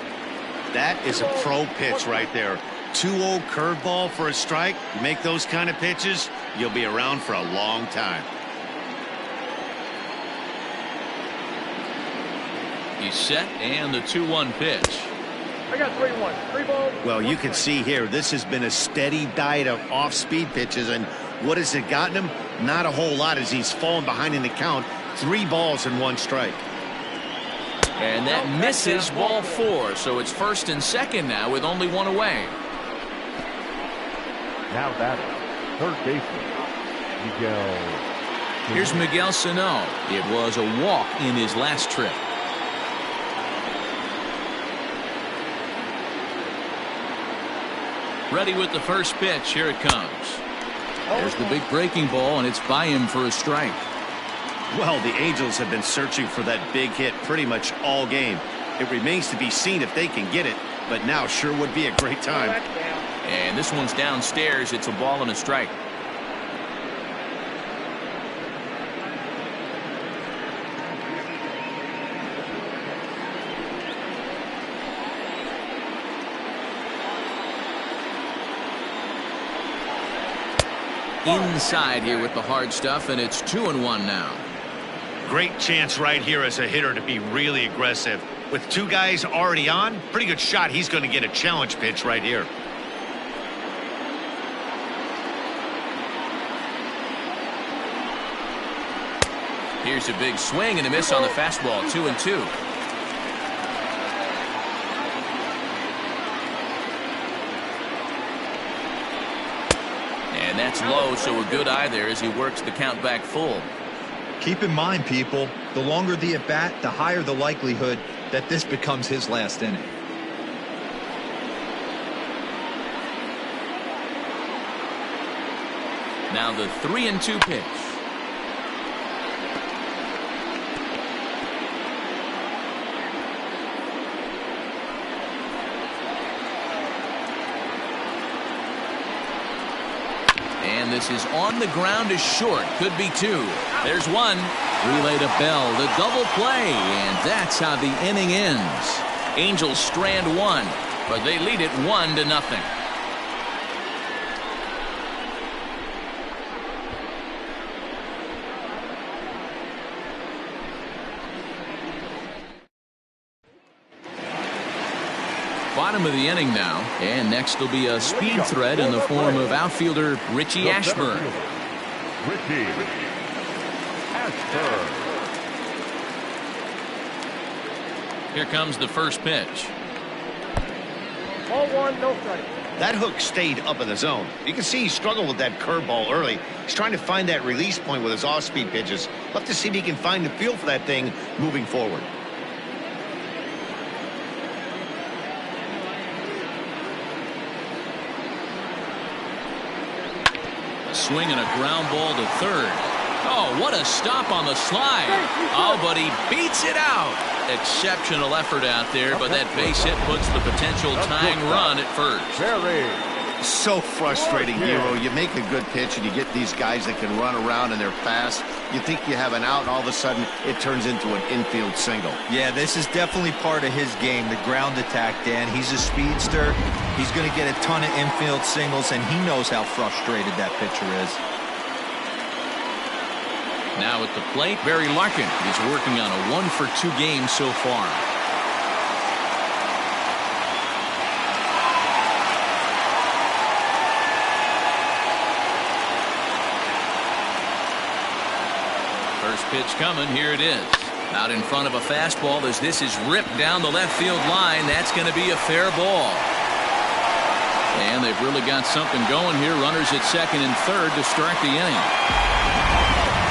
That is a pro pitch right there. 2-0 curveball for a strike. You make those kind of pitches, you'll be around for a long time. He's set, and the 2-1 pitch. I got 3-1. 3 balls. Well, you can see here, this has been a steady diet of off-speed pitches, and what has it gotten him? Not a whole lot as he's fallen behind in the count. 3 balls and 1 strike. And that misses, ball 4. So it's first and second now with only 1 away. Now batting, third baseman, Miguel. Here's Miguel Sano. It was a walk in his last trip. Ready with the first pitch. Here it comes. There's the big breaking ball, and it's by him for a strike. Well, the Angels have been searching for that big hit pretty much all game. It remains to be seen if they can get it, but now sure would be a great time. And this one's downstairs. It's a ball and a strike. Inside here with the hard stuff, and it's 2-1 now. Great chance right here as a hitter to be really aggressive. With 2 guys already on, pretty good shot he's going to get a challenge pitch right here. Here's a big swing and a miss on the fastball, 2-2. And that's low, so a good eye there as he works the count back full. Keep in mind, people, the longer the at-bat, the higher the likelihood that this becomes his last inning. Now the 3-2 pitch. And this is on the ground is short. Could be two. There's one. Relay to Bell. The double play. And that's how the inning ends. Angels strand one, but they lead it 1-0. Bottom of the inning now, and next will be a speed threat in the form of outfielder Richie Ashburn. Richie Ashburn. Here comes the first pitch. Ball one, no strike. That hook stayed up in the zone. You can see he struggled with that curveball early. He's trying to find that release point with his off-speed pitches. Love to see if he can find the feel for that thing moving forward. Swing and a ground ball to third. Oh, what a stop on the slide. Oh, but he beats it out. Exceptional effort out there, but that base hit puts the potential tying run at first. So frustrating, Hero. You make a good pitch and you get these guys that can run around and they're fast. You think you have an out, and all of a sudden it turns into an infield single. Yeah, this is definitely part of his game, the ground attack, Dan. He's a speedster. He's going to get a ton of infield singles, and he knows how frustrated that pitcher is. Now at the plate, Barry Larkin is working on a 1-for-2 game so far. First pitch coming. Here it is. Out in front of a fastball as this is ripped down the left field line. That's going to be a fair ball. And they've really got something going here. Runners at second and third to start the inning.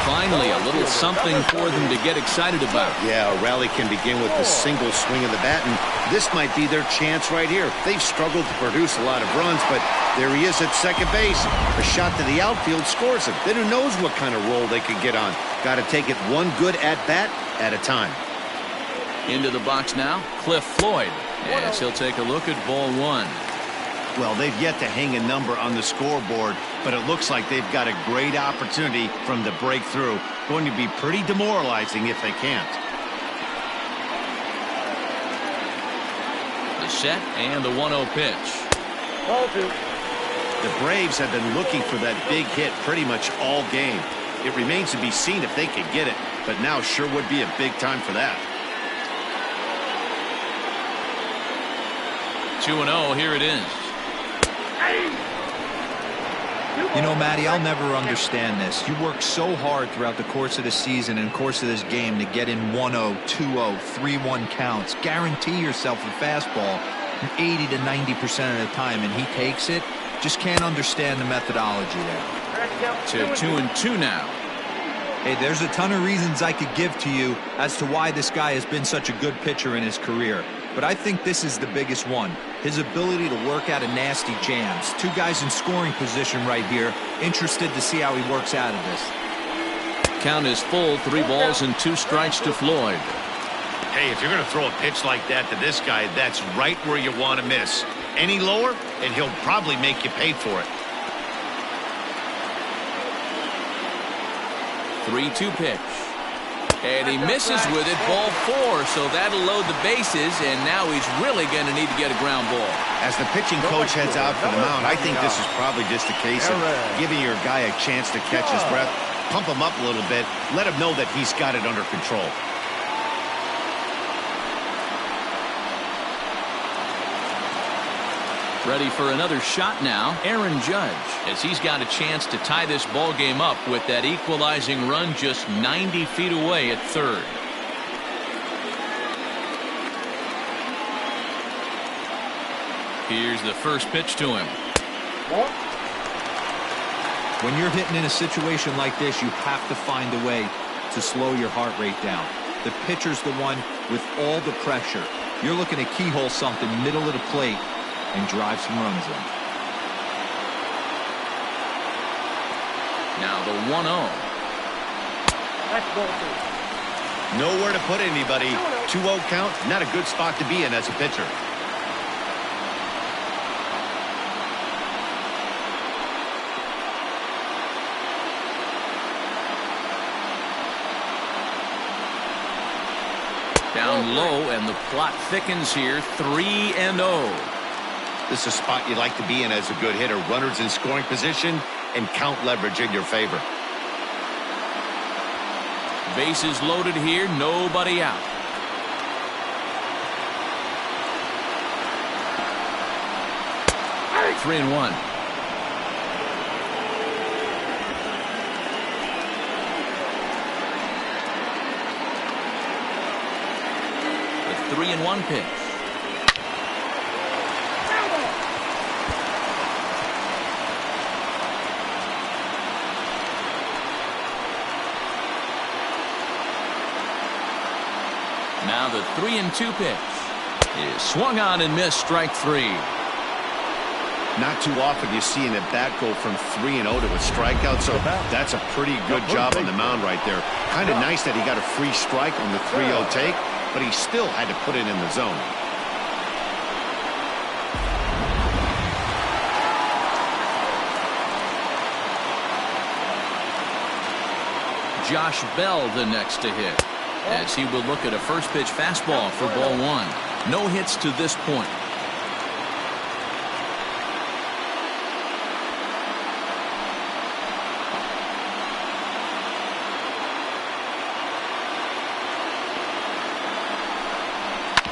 Finally, a little something for them to get excited about. Yeah, a rally can begin with the single swing of the bat, and this might be their chance right here. They've struggled to produce a lot of runs, but there he is at second base. A shot to the outfield scores him. Then who knows what kind of roll they could get on. Got to take it one good at-bat at a time. Into the box now, Cliff Floyd, as he'll take a look at ball one. Well, they've yet to hang a number on the scoreboard, but it looks like they've got a great opportunity from the breakthrough. Going to be pretty demoralizing if they can't. The set and the 1-0 pitch. Ball two. The Braves have been looking for that big hit pretty much all game. It remains to be seen if they can get it, but now sure would be a big time for that. 2-0, here it is. You know, Matty, I'll never understand this. You work so hard throughout the course of the season and course of this game to get in 1-0, 2-0, 3-1 counts. Guarantee yourself a fastball 80 to 90% of the time, and he takes it. Just can't understand the methodology there. To 2-2 now. Hey, there's a ton of reasons I could give to you as to why this guy has been such a good pitcher in his career. But I think this is the biggest one. His ability to work out of nasty jams. Two guys in scoring position right here. Interested to see how he works out of this. Count is full. 3 balls and 2 strikes to Floyd. Hey, if you're going to throw a pitch like that to this guy, that's right where you want to miss. Any lower, and he'll probably make you pay for it. 3-2 pitch. And he misses with it, ball 4, so that'll load the bases, and now he's really going to need to get a ground ball. As the pitching coach heads out for the mound, I think this is probably just a case of giving your guy a chance to catch his breath, pump him up a little bit, let him know that he's got it under control. Ready for another shot now, Aaron Judge, as he's got a chance to tie this ball game up with that equalizing run just 90 feet away at third. Here's the first pitch to him. When you're hitting in a situation like this, you have to find a way to slow your heart rate down. The pitcher's the one with all the pressure. You're looking to keyhole something middle of the plate and drive some runs in. Now the 1-0. That's ball two. Nowhere to put anybody. 2-0 count, not a good spot to be in as a pitcher. Down low, and the plot thickens here. 3-0. This is a spot you'd like to be in as a good hitter. Runners in scoring position and count leverage in your favor. Bases loaded here, nobody out. All right, 3-1. The 3-1 pitch. Now the 3-2 pitch is swung on and missed. Strike three. Not too often you see an at-bat go from 3-0 to a strikeout, so that's a pretty good job on the mound right there. Kind of nice that he got a free strike on the 3-0 take, but he still had to put it in the zone. Josh Bell the next to hit, as he will look at a first pitch fastball for ball one. No hits to this point.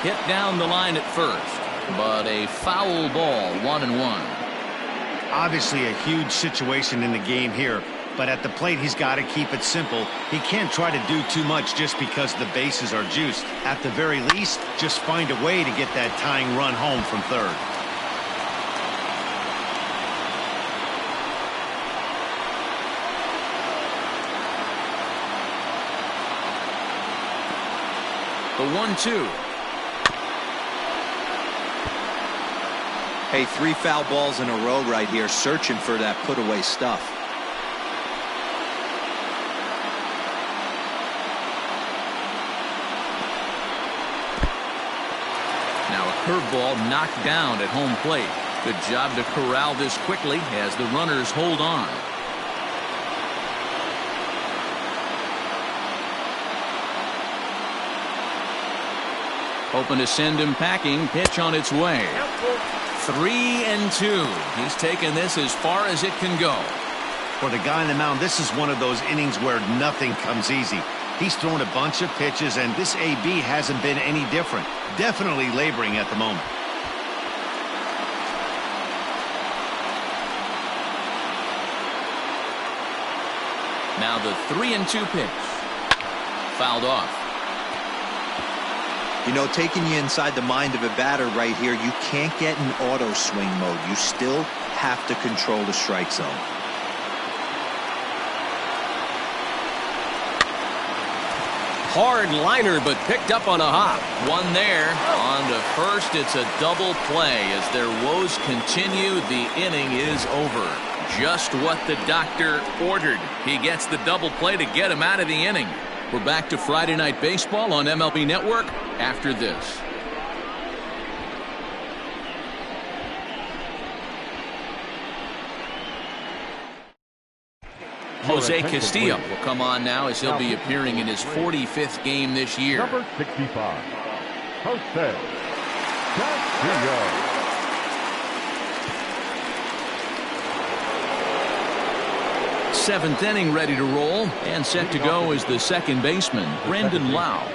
Hit down the line at first, but a foul ball, 1-1. Obviously a huge situation in the game here, but at the plate he's got to keep it simple. He can't try to do too much just because the bases are juiced. At the very least, just find a way to get that tying run home from third. The 1-2. Hey, 3 foul balls in a row right here, searching for that put-away stuff. Now a curveball knocked down at home plate. Good job to corral this quickly as the runners hold on. Hoping to send him packing. Pitch on its way. 3-2. He's taken this as far as it can go. For the guy on the mound, this is one of those innings where nothing comes easy. He's thrown a bunch of pitches, and this AB hasn't been any different. Definitely laboring at the moment. Now the 3-2 pitch. Fouled off. You know, taking you inside the mind of a batter right here, you can't get in auto swing mode. You still have to control the strike zone. Hard liner, but picked up on a hop. One there. On to first. It's a double play. As their woes continue, the inning is over. Just what the doctor ordered. He gets the double play to get him out of the inning. We're back to Friday Night Baseball on MLB Network after this. Jose Castillo will come on now as he'll be appearing in his 45th game this year. Number 65, Jose Castillo. Seventh inning ready to roll, and set to go is the second baseman, Brendan Lau.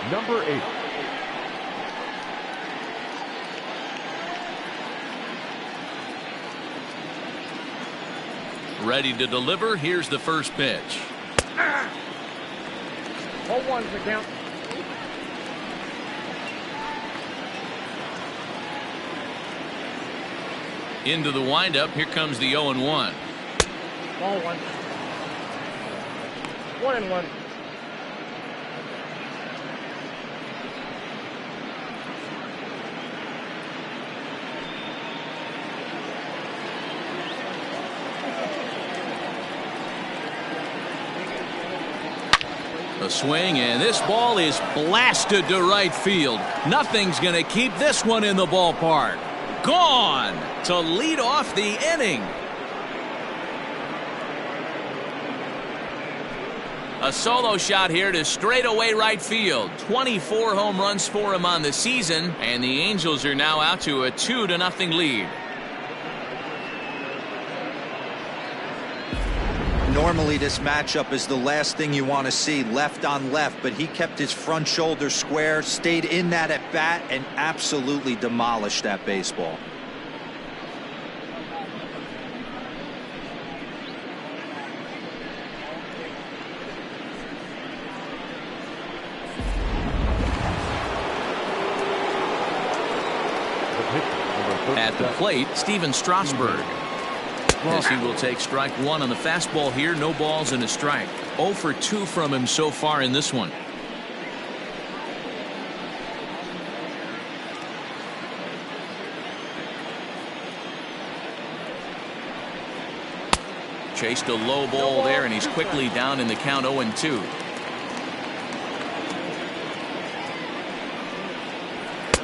Number 8. Ready to deliver. Here's the first pitch. Hold one's the count. Into the windup. Here comes the 0-1. Ball one. 1-1. A swing, and this ball is blasted to right field. Nothing's going to keep this one in the ballpark. Gone to lead off the inning. A solo shot here to straightaway right field. 24 home runs for him on the season, and the Angels are now out to a 2-0 lead. Normally this matchup is the last thing you want to see, left on left, but he kept his front shoulder square, stayed in that at bat, and absolutely demolished that baseball. At the plate, Steven Strasburg. As he will take strike one on the fastball here. No balls and a strike. 0 for 2 from him so far in this one. Chased a low ball there, and he's quickly down in the count 0-2.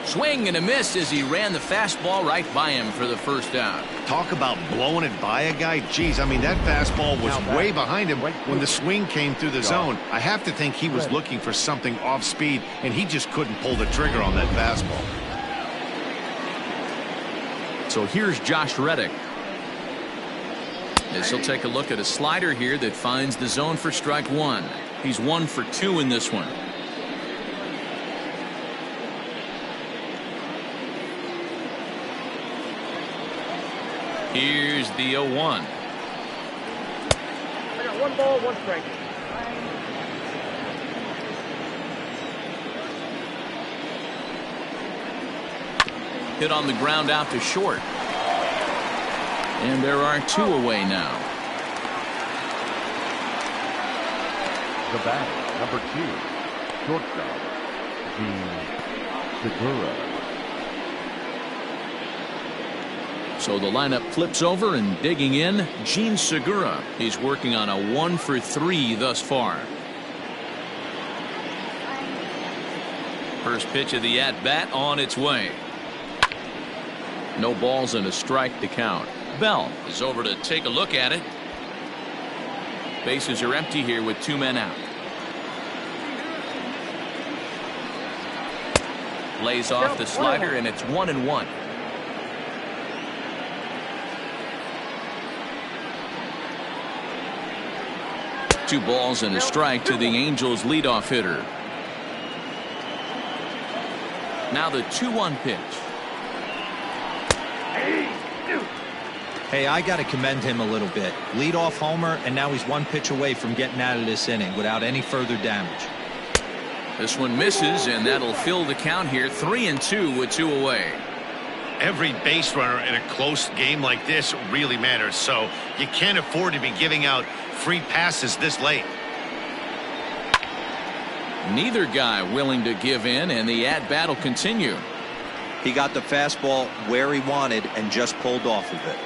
Swing and a miss as he ran the fastball right by him for the first out. Talk about blowing it by a guy. Geez, I mean, that fastball was way behind him when the swing came through the zone. I have to think he was looking for something off speed, and he just couldn't pull the trigger on that fastball. So here's Josh Reddick. As he'll take a look at a slider here that finds the zone for strike one. He's 1 for 2 in this one. Here's the 0-1. I got 1 ball, 1 strike. Hit on the ground out to short. And there are 2 away now. The bat, number 2, shortstop, Gene Segura. So the lineup flips over, and digging in, Gene Segura. He's working on a 1 for 3 thus far. First pitch of the at-bat on its way. No balls and a strike to count. Bell is over to take a look at it. Bases are empty here with 2 men out. Lays off the slider, and it's 1-1. Two balls and a strike to the Angels leadoff hitter. Now the 2-1 pitch. Hey, I got to commend him a little bit. Leadoff homer, and now he's 1 pitch away from getting out of this inning without any further damage. This one misses, and that'll fill the count here. 3-2 with 2 away. Every base runner in a close game like this really matters, so you can't afford to be giving out free passes this late. Neither guy willing to give in, and the at-bat will continue. He got the fastball where he wanted and just pulled off of it.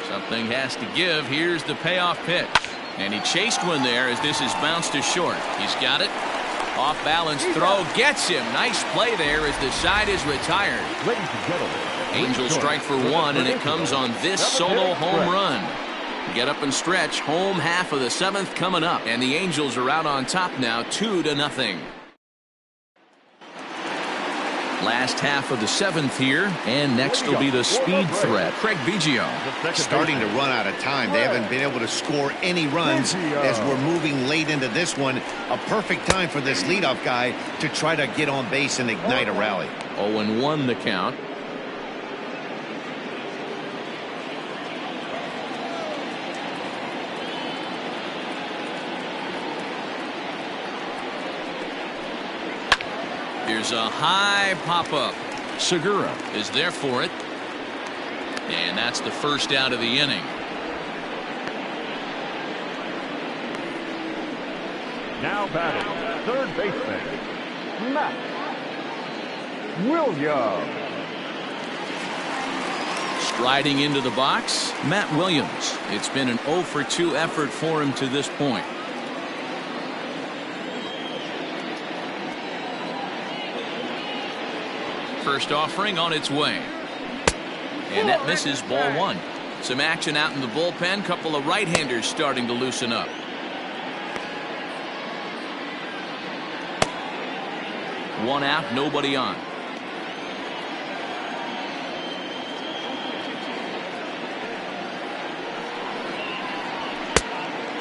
Something has to give. Here's the payoff pitch. And he chased one there as this is bounced to short. He's got it. Off balance throw gets him. Nice play there as the side is retired. Ladies and gentlemen, Angels strike for 1, and it comes on this solo home run. Get up and stretch. Home half of the 7th coming up, and the Angels are out on top now, 2-0. Last half of the 7th here, and next will be the speed threat, Craig Biggio. Starting to run out of time. They haven't been able to score any runs as we're moving late into this one. A perfect time for this leadoff guy to try to get on base and ignite a rally. 0-1 the count. Here's a high pop-up. Segura Is there for it. And that's the first out of the inning. now batting, third baseman, Matt Williams. Striding into the box, Matt Williams. It's been an 0 for 2 effort for him to this point. First offering on its way. And that misses, ball 1. Some action out in the bullpen. Couple of right-handers starting to loosen up. One out, nobody on.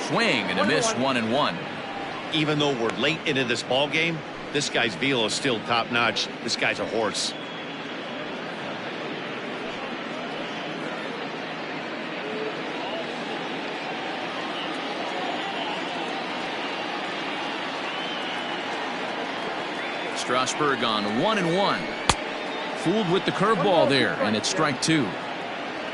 Swing and a miss, 1-1. Even though we're late into this ball game, this guy's velo is still top notch. This guy's a horse. Strasburg on 1-1. Fooled with the curveball there, and it's strike 2.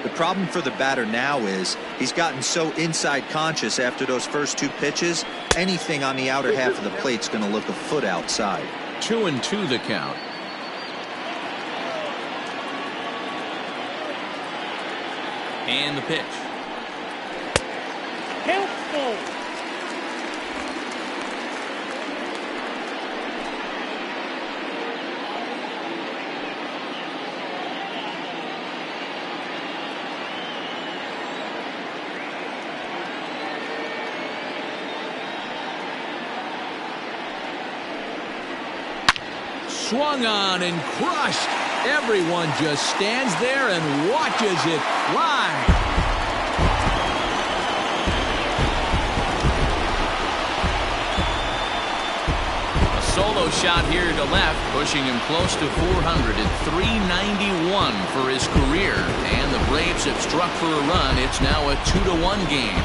The problem for the batter now is he's gotten so inside conscious after those first 2 pitches. Anything on the outer half of the plate's going to look a foot outside. 2-2 the count. And the pitch. Helpful. Swung on and crushed. Everyone just stands there and watches it fly. A solo shot here to left, pushing him close to 400 at 391 for his career. And the Braves have struck for a run. It's now a 2-1 game.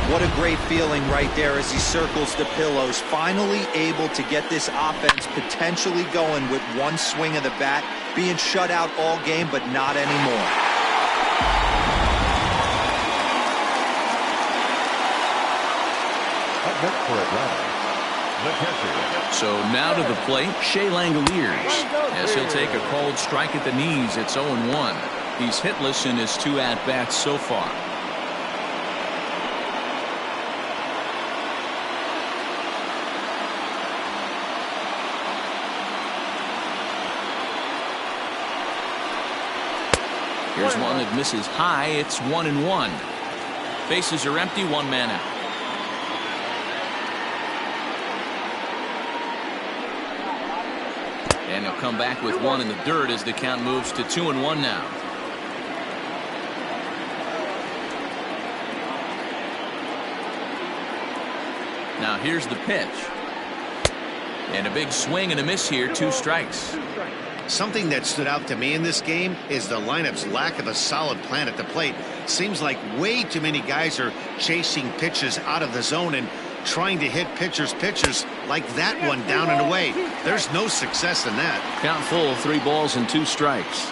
What a great feeling right there as he circles the pillows, finally able to get this offense potentially going with one swing of the bat, being shut out all game, but not anymore. Up next for Atlanta, the catcher. So now to the plate, Shea Langoliers, as he'll take a cold strike at the knees. It's 0-1. He's hitless in his 2 at-bats so far. Here's one that misses high. It's 1-1. Bases are empty, 1 man out. And he'll come back with 1 in the dirt as the count moves to 2-1 now. Now here's the pitch. And a big swing and a miss here, 2 strikes. Something that stood out to me in this game is the lineup's lack of a solid plan at the plate. Seems like way too many guys are chasing pitches out of the zone and trying to hit pitchers like that one down and away. There's no success in that. Count full, 3 balls and 2 strikes.